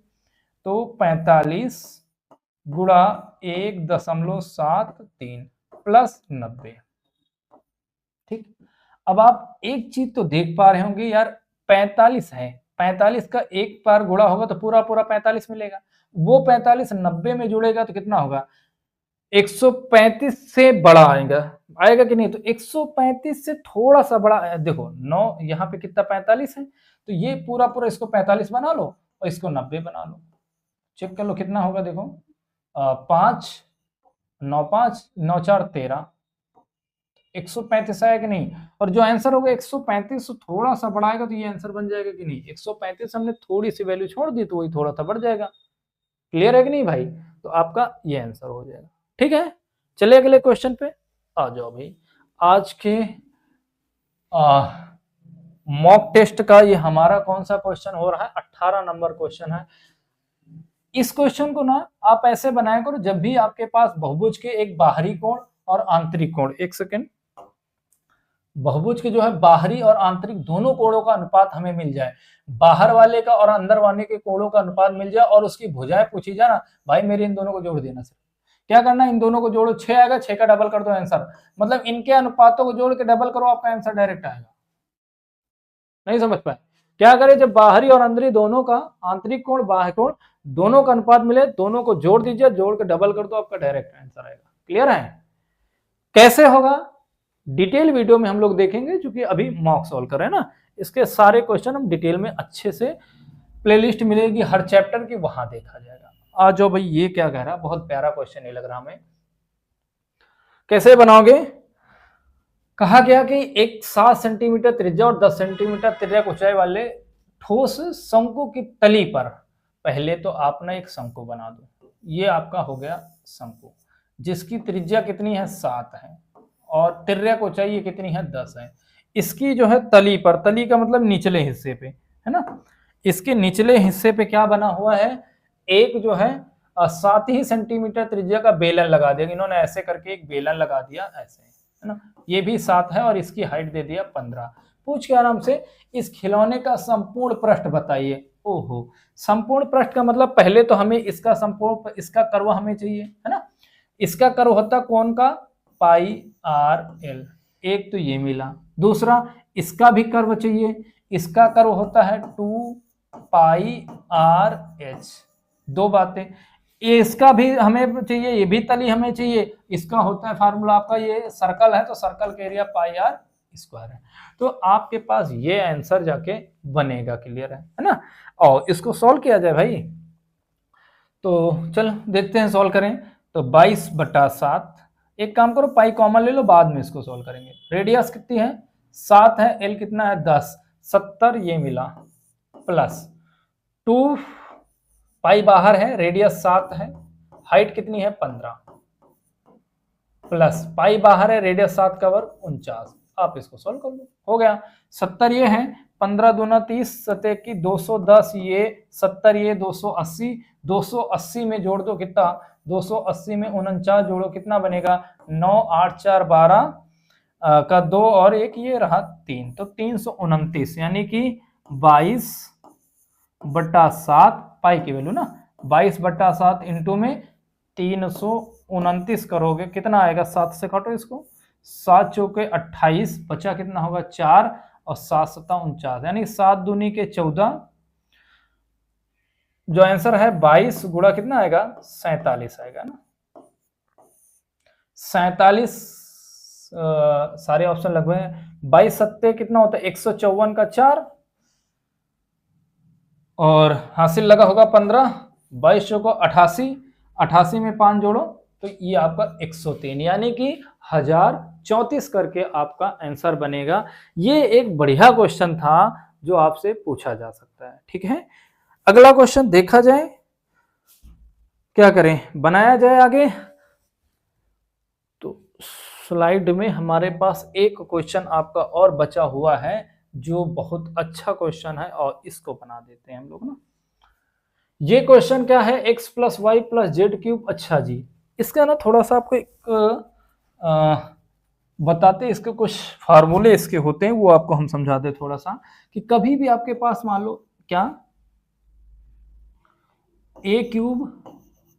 तो 45 गुणा 1.73 प्लस 90। ठीक, अब आप एक चीज तो देख पा रहे होंगे यार, 45 है, 45 का एक बार गुणा होगा तो पूरा पूरा 45 मिलेगा, वो 45 90 में जुड़ेगा तो कितना होगा 135 से बड़ा आएगा, आएगा कि नहीं? तो 135 से थोड़ा सा बड़ा, देखो 9 यहाँ पे कितना 45 है, तो ये पूरा पूरा इसको 45 बना लो और इसको 90 बना लो, चेक कर लो कितना होगा। देखो 5 9 5 9 4 13, 135 आया कि नहीं? और जो आंसर होगा 135 से थोड़ा सा बढ़ाएगा तो ये आंसर बन जाएगा कि नहीं? 135 हमने थोड़ी सी वैल्यू छोड़ दी तो वही थोड़ा सा बढ़ जाएगा। क्लियर है कि नहीं भाई? तो आपका ये आंसर हो जाएगा। ठीक है, चलिए अगले क्वेश्चन पे आ जाओ भाई। आज के मॉक टेस्ट का ये हमारा कौन सा क्वेश्चन हो रहा है? 18 नंबर क्वेश्चन है। इस क्वेश्चन को ना आप ऐसे बनाया करो, जब भी आपके पास बहुभुज के एक बाहरी कोण और आंतरिक कोण, एक सेकेंड, बहुभुज के जो है बाहरी और आंतरिक दोनों कोणों का अनुपात हमें मिल जाए, बाहर वाले का और अंदर वाले के कोणों का अनुपात मिल जाए और उसकी भुजाएं पूछी जाए ना, भाई मेरे इन दोनों को जोड़ देना। सर क्या करना है, इन दोनों को जोड़ो, 6 आएगा, 6 का डबल कर दो आंसर, मतलब इनके अनुपातों को जोड़ के डबल करो, आपका आंसर डायरेक्ट आएगा। नहीं समझ पाए? क्या करें, जब बाहरी और अंदरी दोनों का, आंतरिक कोण बाह्य कोण दोनों का अनुपात मिले, दोनों को जोड़ दीजिए, जोड़ के डबल कर दो, आपका डायरेक्ट आंसर आएगा। क्लियर है? कैसे होगा डिटेल वीडियो में हम लोग देखेंगे, क्योंकि अभी मॉक सॉल्व कर रहे हैं ना, इसके सारे क्वेश्चन हम डिटेल में अच्छे से, प्लेलिस्ट मिलेगी हर चैप्टर की, वहां देखा जाएगा। आ जाओ भाई, ये क्या कह रहा है, बहुत प्यारा क्वेश्चन ये लग रहा हमें। कैसे बनाओगे? कहा गया कि एक 7 सेंटीमीटर त्रिज्या और 10 सेंटीमीटर त्रिज्या ऊंचाई वाले ठोस शंकु की तली पर, पहले तो आप ना एक शंकु बना दो, ये आपका हो गया शंकु, जिसकी त्रिज्या कितनी है 7 है और त्रिज्या को ऊंचाई कितनी है 10 है। इसकी जो है तली पर, तली का मतलब निचले हिस्से पे है ना, इसके निचले हिस्से पे क्या बना हुआ है, एक जो है 7 ही सेंटीमीटर त्रिज्या का बेलन लगा दिया, इन्होंने ऐसे करके एक बेलन लगा दिया ऐसे, है ना, ये भी 7 है और इसकी हाइट दे दिया 15। पूछ के आराम से इस खिलौने का संपूर्ण पृष्ठ बताइए। ओहो, संपूर्ण पृष्ठ का मतलब पहले तो हमें इसका संपूर्ण, इसका कर्व हमें चाहिए, है ना, इसका कर्व होता कौन का, पाई आर एल, एक तो ये मिला, दूसरा इसका भी कर्व चाहिए, इसका कर्व होता है 2 पाई आर एच, दो बातें, इसका भी हमें चाहिए, ये भी तली हमें चाहिए, इसका होता है फार्मूला आपका, ये सर्कल है तो सर्कल का एरिया पाई आर स्क्वायर है, तो आपके पास ये आंसर जाके बनेगा। क्लियर है ना? और इसको सॉल्व किया जाए भाई, तो चल देखते हैं, सॉल्व करें। तो 22/7, एक काम करो पाई कॉमन ले लो, बाद में इसको सॉल्व करेंगे। रेडियस कितनी है 7 है, एल कितना है 10, 70 ये मिला, प्लस 2 पाई बाहर है, रेडियस 7 है, हाइट कितनी है 15, प्लस पाई बाहर है, रेडियस 7 का वर्ग 49, आप इसको सॉल्व कर लो, हो गया। 70 ये है, 15 दूना 30, 7 की 210, ये 70 ये 280, 280 में जोड़ दो कितना, 280 में 49 जोड़ो कितना बनेगा, 9 8 4 12 का 2 और 1 ये रहा 3, तो 329, यानी कि 22/7 पाई की वैल्यू ना 22/7 इंटू में 329 करोगे, कितना आएगा? 7 से काटो इसको, 7 चौके 28, बचा कितना होगा? 4, और 7 सत्ता 49, यानी 7 दूनी के 14, जो आंसर है 22 गुणा कितना आएगा? 47 आएगा ना। 47 सारे ऑप्शन लगभग हैं। 22 सत्ते कितना होता है? 154 का 4, और हासिल लगा होगा 15, 22 चौको 88, 88 में 5 जोड़ो तो ये आपका 103, यानी कि 1034 करके आपका आंसर बनेगा। ये एक बढ़िया क्वेश्चन था जो आपसे पूछा जा सकता है। ठीक है, अगला क्वेश्चन देखा जाए, क्या करें, बनाया जाए आगे। तो स्लाइड में हमारे पास एक क्वेश्चन आपका और बचा हुआ है जो बहुत अच्छा क्वेश्चन है, और इसको बना देते हैं हम लोग ना। ये क्वेश्चन क्या है? x plus Y plus Z cube. अच्छा जी, इसका ना थोड़ा सा आपको एक बताते, इसके कुछ फार्मूले इसके होते हैं, वो आपको हम समझा दे थोड़ा सा। कि कभी भी आपके पास मान लो क्या, a क्यूब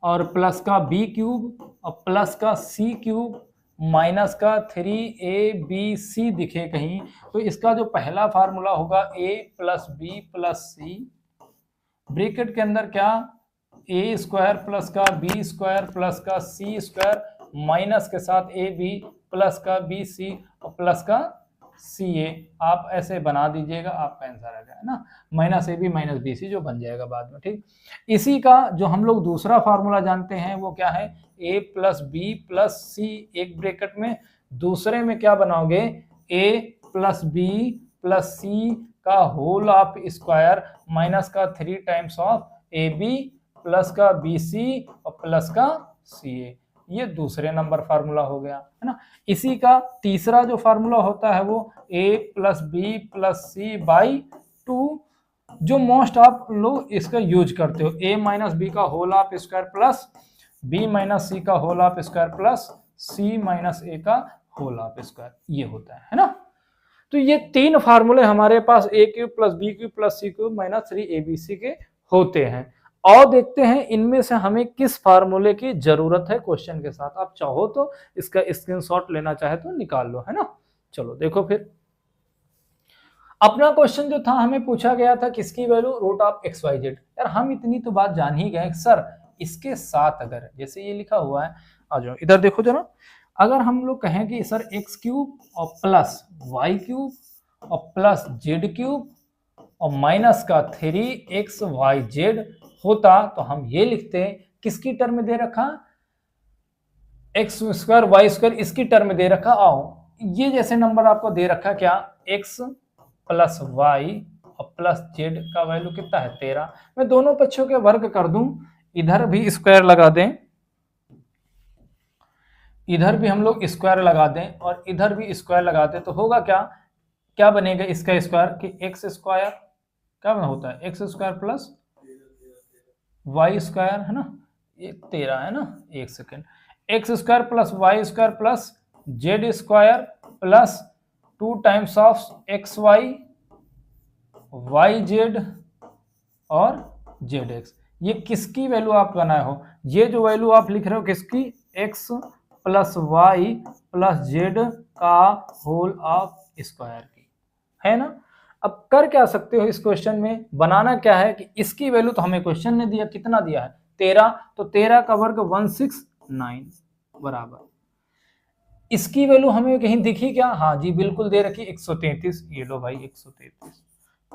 और प्लस का b क्यूब और प्लस का c क्यूब माइनस का 3abc दिखे कहीं, तो इसका जो पहला फार्मूला होगा a plus B plus C, bracket के अंदर क्या, a स्क्वायर प्लस का b स्क्वायर प्लस का c स्क्वायर माइनस के साथ ab प्लस का bc और प्लस का ca। आप ऐसे बना दीजिएगा, आपका आंसर आ जाएगा ना, माइनस ab माइनस bc जो बन जाएगा बाद में। ठीक, इसी का जो हम लोग दूसरा फार्मूला जानते हैं वो क्या है? a plus B plus C, एक ब्रैकेट में, दूसरे में क्या बनाओगे? a plus B plus C का होल ऑफ स्क्वायर माइनस का 3 times of A B plus का बी सी और प्लस का सी ए। ये दूसरे नंबर फार्मूला हो गया है ना। इसी का तीसरा जो फार्मूला होता है वो a plus B plus C by 2, जो मोस्ट आप लोग इसका यूज करते हो, a माइनस बी का whole of square plus b minus C का whole of square plus c minus a का होल ऑफ स्क्वायर, ये होता है ना। तो ये तीन फार्मूले हमारे पास a cube plus B cube plus C cube minus 3abc के होते हैं। और देखते हैं इनमें से हमें किस फार्मूले की जरूरत है क्वेश्चन के साथ। आप चाहो तो इसका स्क्रीनशॉट लेना चाहे तो निकाल लो, है ना। चलो देखो फिर, अपना क्वेश्चन जो था हमें पूछा गया था किसकी value, root of X Y Z. यार हम इतनी तो बात जान ही गए सर, इसके साथ अगर जैसे ये लिखा हुआ है, आ जाओ इधर देखो जरा, अगर हम लोग कहें कि सर एक्स क्यूब और प्लस वाई क्यूब और प्लस जेड क्यूब और माइनस का 3xyz होता, तो हम ये लिखते हैं किसकी टर्म में दे रखा, एक्स स्क्वायर वाई स्क्वायर, इसकी टर्म में दे रखा। आओ ये जैसे नंबर आपको दे रखा क्या, x प्लस वाई और प्लस जेड का वैल्यू कितना है 13। मैं दोनों पक्षों के वर्ग कर दूं, इधर भी स्क्वायर लगा दें, इधर भी हम लोग स्क्वायर लगा दें और इधर भी स्क्वायर लगा दें, तो होगा क्या, क्या बनेगा इसका स्क्वायर कि एक्स स्क्वायर क्या होता है, X square plus Y square, है ना, ये 13 है ना। एक second, X square plus Y square plus Z square plus 2 times of X Y Y Z और जेड एक्स। ये किसकी वैल्यू आप बनाए हो, ये जो वैल्यू आप लिख रहे हो किसकी, X plus Y plus Z का होल ऑफ स्क्वायर की, है ना। अब कर क्या सकते हो इस क्वेश्चन में, बनाना क्या है कि इसकी वैल्यू तो हमें क्वेश्चन ने दिया, कितना दिया है 13, तो 13 का वर्ग 169 बराबर, इसकी वैल्यू हमें कहीं दिखी क्या, हाँ जी बिल्कुल दे रखी 133, ये लो भाई 133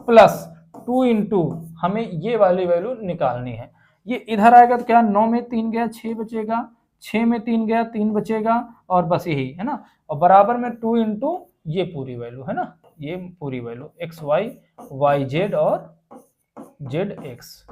प्लस 2 इंटू हमें ये वाली वैल्यू निकालनी है। ये इधर आएगा तो क्या, 9 में 3 गया 6 बचेगा, 6 में 3 गया 3 बचेगा, और बस यही है ना, और बराबर में 2 इंटू ये पूरी वैल्यू है ना, ये पूरी value X Y Y Z और जेड एक्स।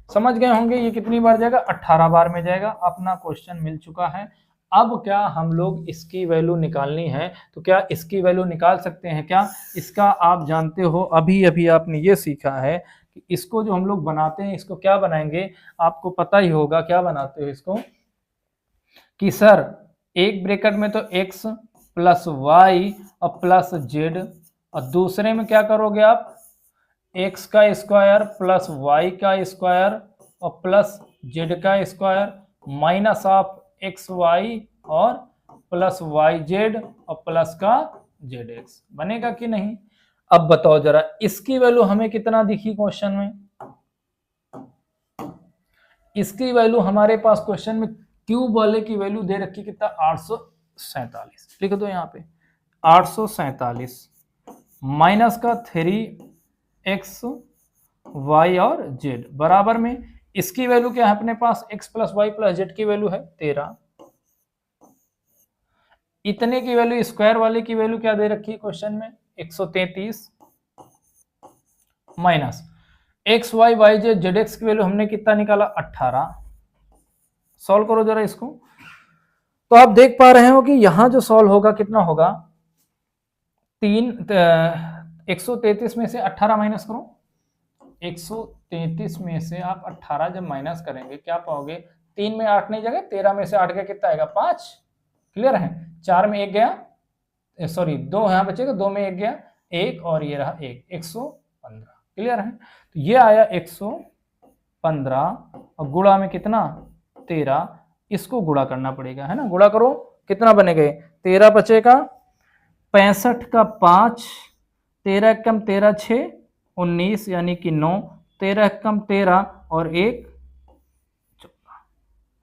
समझ गए होंगे ये कितनी बार जाएगा, 18 बार में जाएगा। अपना क्वेश्चन मिल चुका है। अब क्या हम लोग इसकी वैल्यू निकालनी है, तो क्या इसकी वैल्यू निकाल सकते हैं क्या, इसका आप जानते हो अभी अभी आपने ये सीखा है कि इसको जो हम लोग बनाते हैं, इसको क्या बनाएंगे, आपको पता ही होगा क्या बनाते हो इसको, कि सर एक ब्रैकेट में तो x प्लस वाई और प्लस जेड, और दूसरे में क्या करोगे आप, x का स्क्वायर प्लस वाई का स्क्वायर और प्लस जेड का square minus of X Y और प्लस वाई जेड और प्लस का जेड एक्स बनेगा कि नहीं। अब बताओ जरा इसकी वैल्यू हमें कितना दिखी क्वेश्चन में, इसकी वैल्यू हमारे पास क्वेश्चन में क्यूब वाले की वैल्यू दे रखी कितना 847, लिख दो यहाँ पे 847 माइनस का 3x y और z बराबर में इसकी वैल्यू क्या है अपने पास x plus Y plus Z की वैल्यू है 13, इतने की वैल्यू स्क्वायर वाले की वैल्यू क्या दे रखी है क्वेश्चन में 133 minus X Y Y Z Z X की वैल्यू हमने कितना निकाला 18। सॉल्व करो जरा इसको, तो आप देख पा रहे हो कि यहां जो सॉल्व होगा कितना होगा 133 में से 18 माइनस करो, 133 में से आप 18 जब माइनस करेंगे क्या पाओगे, 3 में 8 नहीं जाएगा, 13 में से 8 गया कितना आएगा 5, क्लियर है, 4 में 1 गया, सॉरी 2 यहाँ बचेगा, 2 में 1 गया 1 और ये रहा 1, 115, क्लियर है। तो ये आया 115 और गुणा में कितना 13, इसको गुणा करना पड़ेगा है ना, गुणा करो कितना बनेगा 13 बचेगा 65 का 5, 13 कम 13 6 19 यानी कि 9, 13 कम 13 और 1 14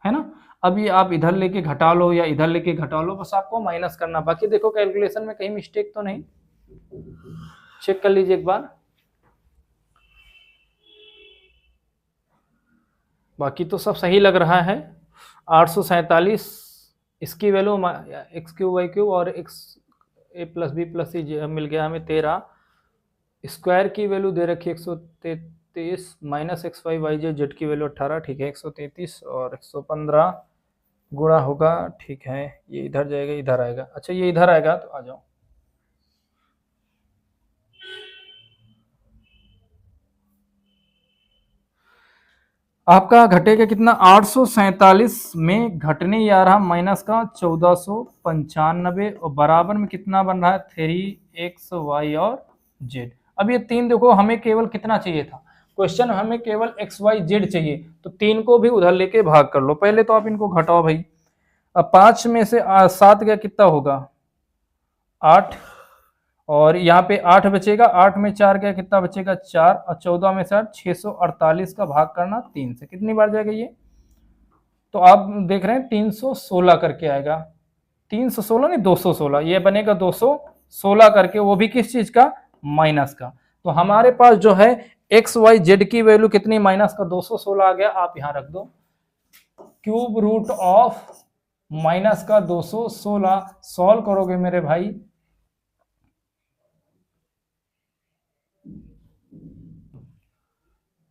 है ना। अब ये आप इधर लेके घटा लो या इधर लेके घटा लो, बस आपको माइनस करना, बाकी देखो कैलकुलेशन में कहीं मिस्टेक तो नहीं, चेक कर लीजिए एक बार, बाकी तो सब सही लग रहा है। 847 इसकी value X cube Y cube और X A plus B plus C मिल गया हमें 13, स्क्वायर की वैल्यू दे रखी 133 minus X Y Y Z Z की वैल्यू 18, ठीक है 133 और 115 गुणा होगा, ठीक है ये इधर जाएगा इधर आएगा, अच्छा ये इधर आएगा तो आ जाओ, आपका घटेगा कितना 847 में घटने ही आ रहा माइनस का 1495 और बराबर में कितना बन रहा है 3x y और z। अब ये तीन देखो हमें केवल कितना चाहिए था, क्वेश्चन हमें केवल x y z चाहिए, तो 3 को भी उधर लेके भाग कर लो, पहले तो आप इनको घटाओ भाई, अब 5 में से 7 गया कितना होगा 8 और यहाँ पे 8 बचेगा, 8 में 4 गया कितना बचेगा 4 और 14 में से 8 648 का भाग करना 3 से, कितनी बार जाएगा ये, तो आप देख रहे हैं 316 करके आएगा, 316 नहीं 216, ये बनेगा 216 करके, वो भी किस चीज का माइनस का। तो हमारे पास जो है एक्स वाई जेड की वैल्यू कितनी माइनस का 216 आ गया, आप यहां रख दो क्यूब रूट ऑफ माइनस का 216, सॉल्व करोगे मेरे भाई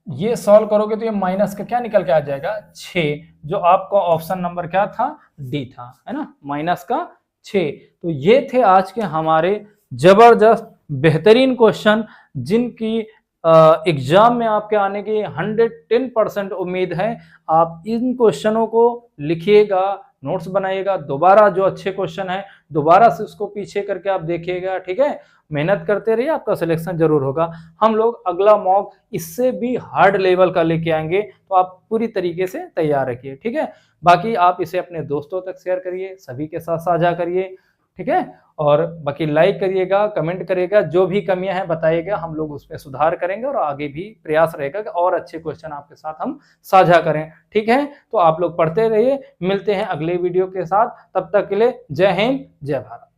ये सॉल्व करोगे तो ये माइनस का क्या निकल के आ जाएगा 6, जो आपका ऑप्शन नंबर क्या था डी था, है ना माइनस का 6। तो ये थे आज के हमारे जबरदस्त बेहतरीन क्वेश्चन, जिनकी एग्जाम में आपके आने की 110% उम्मीद है। आप इन क्वेश्चनों को लिखिएगा, नोट्स बनाइएगा, दोबारा जो अच्छे क्वेश्चन है दोबारा से उसको पीछे करके आप देखिएगा, ठीक है, मेहनत करते रहिए, आपका सिलेक्शन जरूर होगा। हम लोग अगला मॉक इससे भी हार्ड लेवल का लेके आएंगे, तो आप पूरी तरीके से तैयार रखिए, ठीक है। बाकी आप इसे अपने दोस्तों तक शेयर करिए, सभी के साथ साझा करिए, ठीक है, और बाकी लाइक करिएगा, कमेंट करिएगा, जो भी कमियां हैं बताइएगा, हम लोग उस पर सुधार करेंगे और आगे भी प्रयास रहेगा कि और अच्छे क्वेश्चन आपके साथ हम साझा करें, ठीक है। तो आप लोग पढ़ते रहिए, मिलते हैं अगले वीडियो के साथ, तब तक के लिए जय हिंद जय भारत।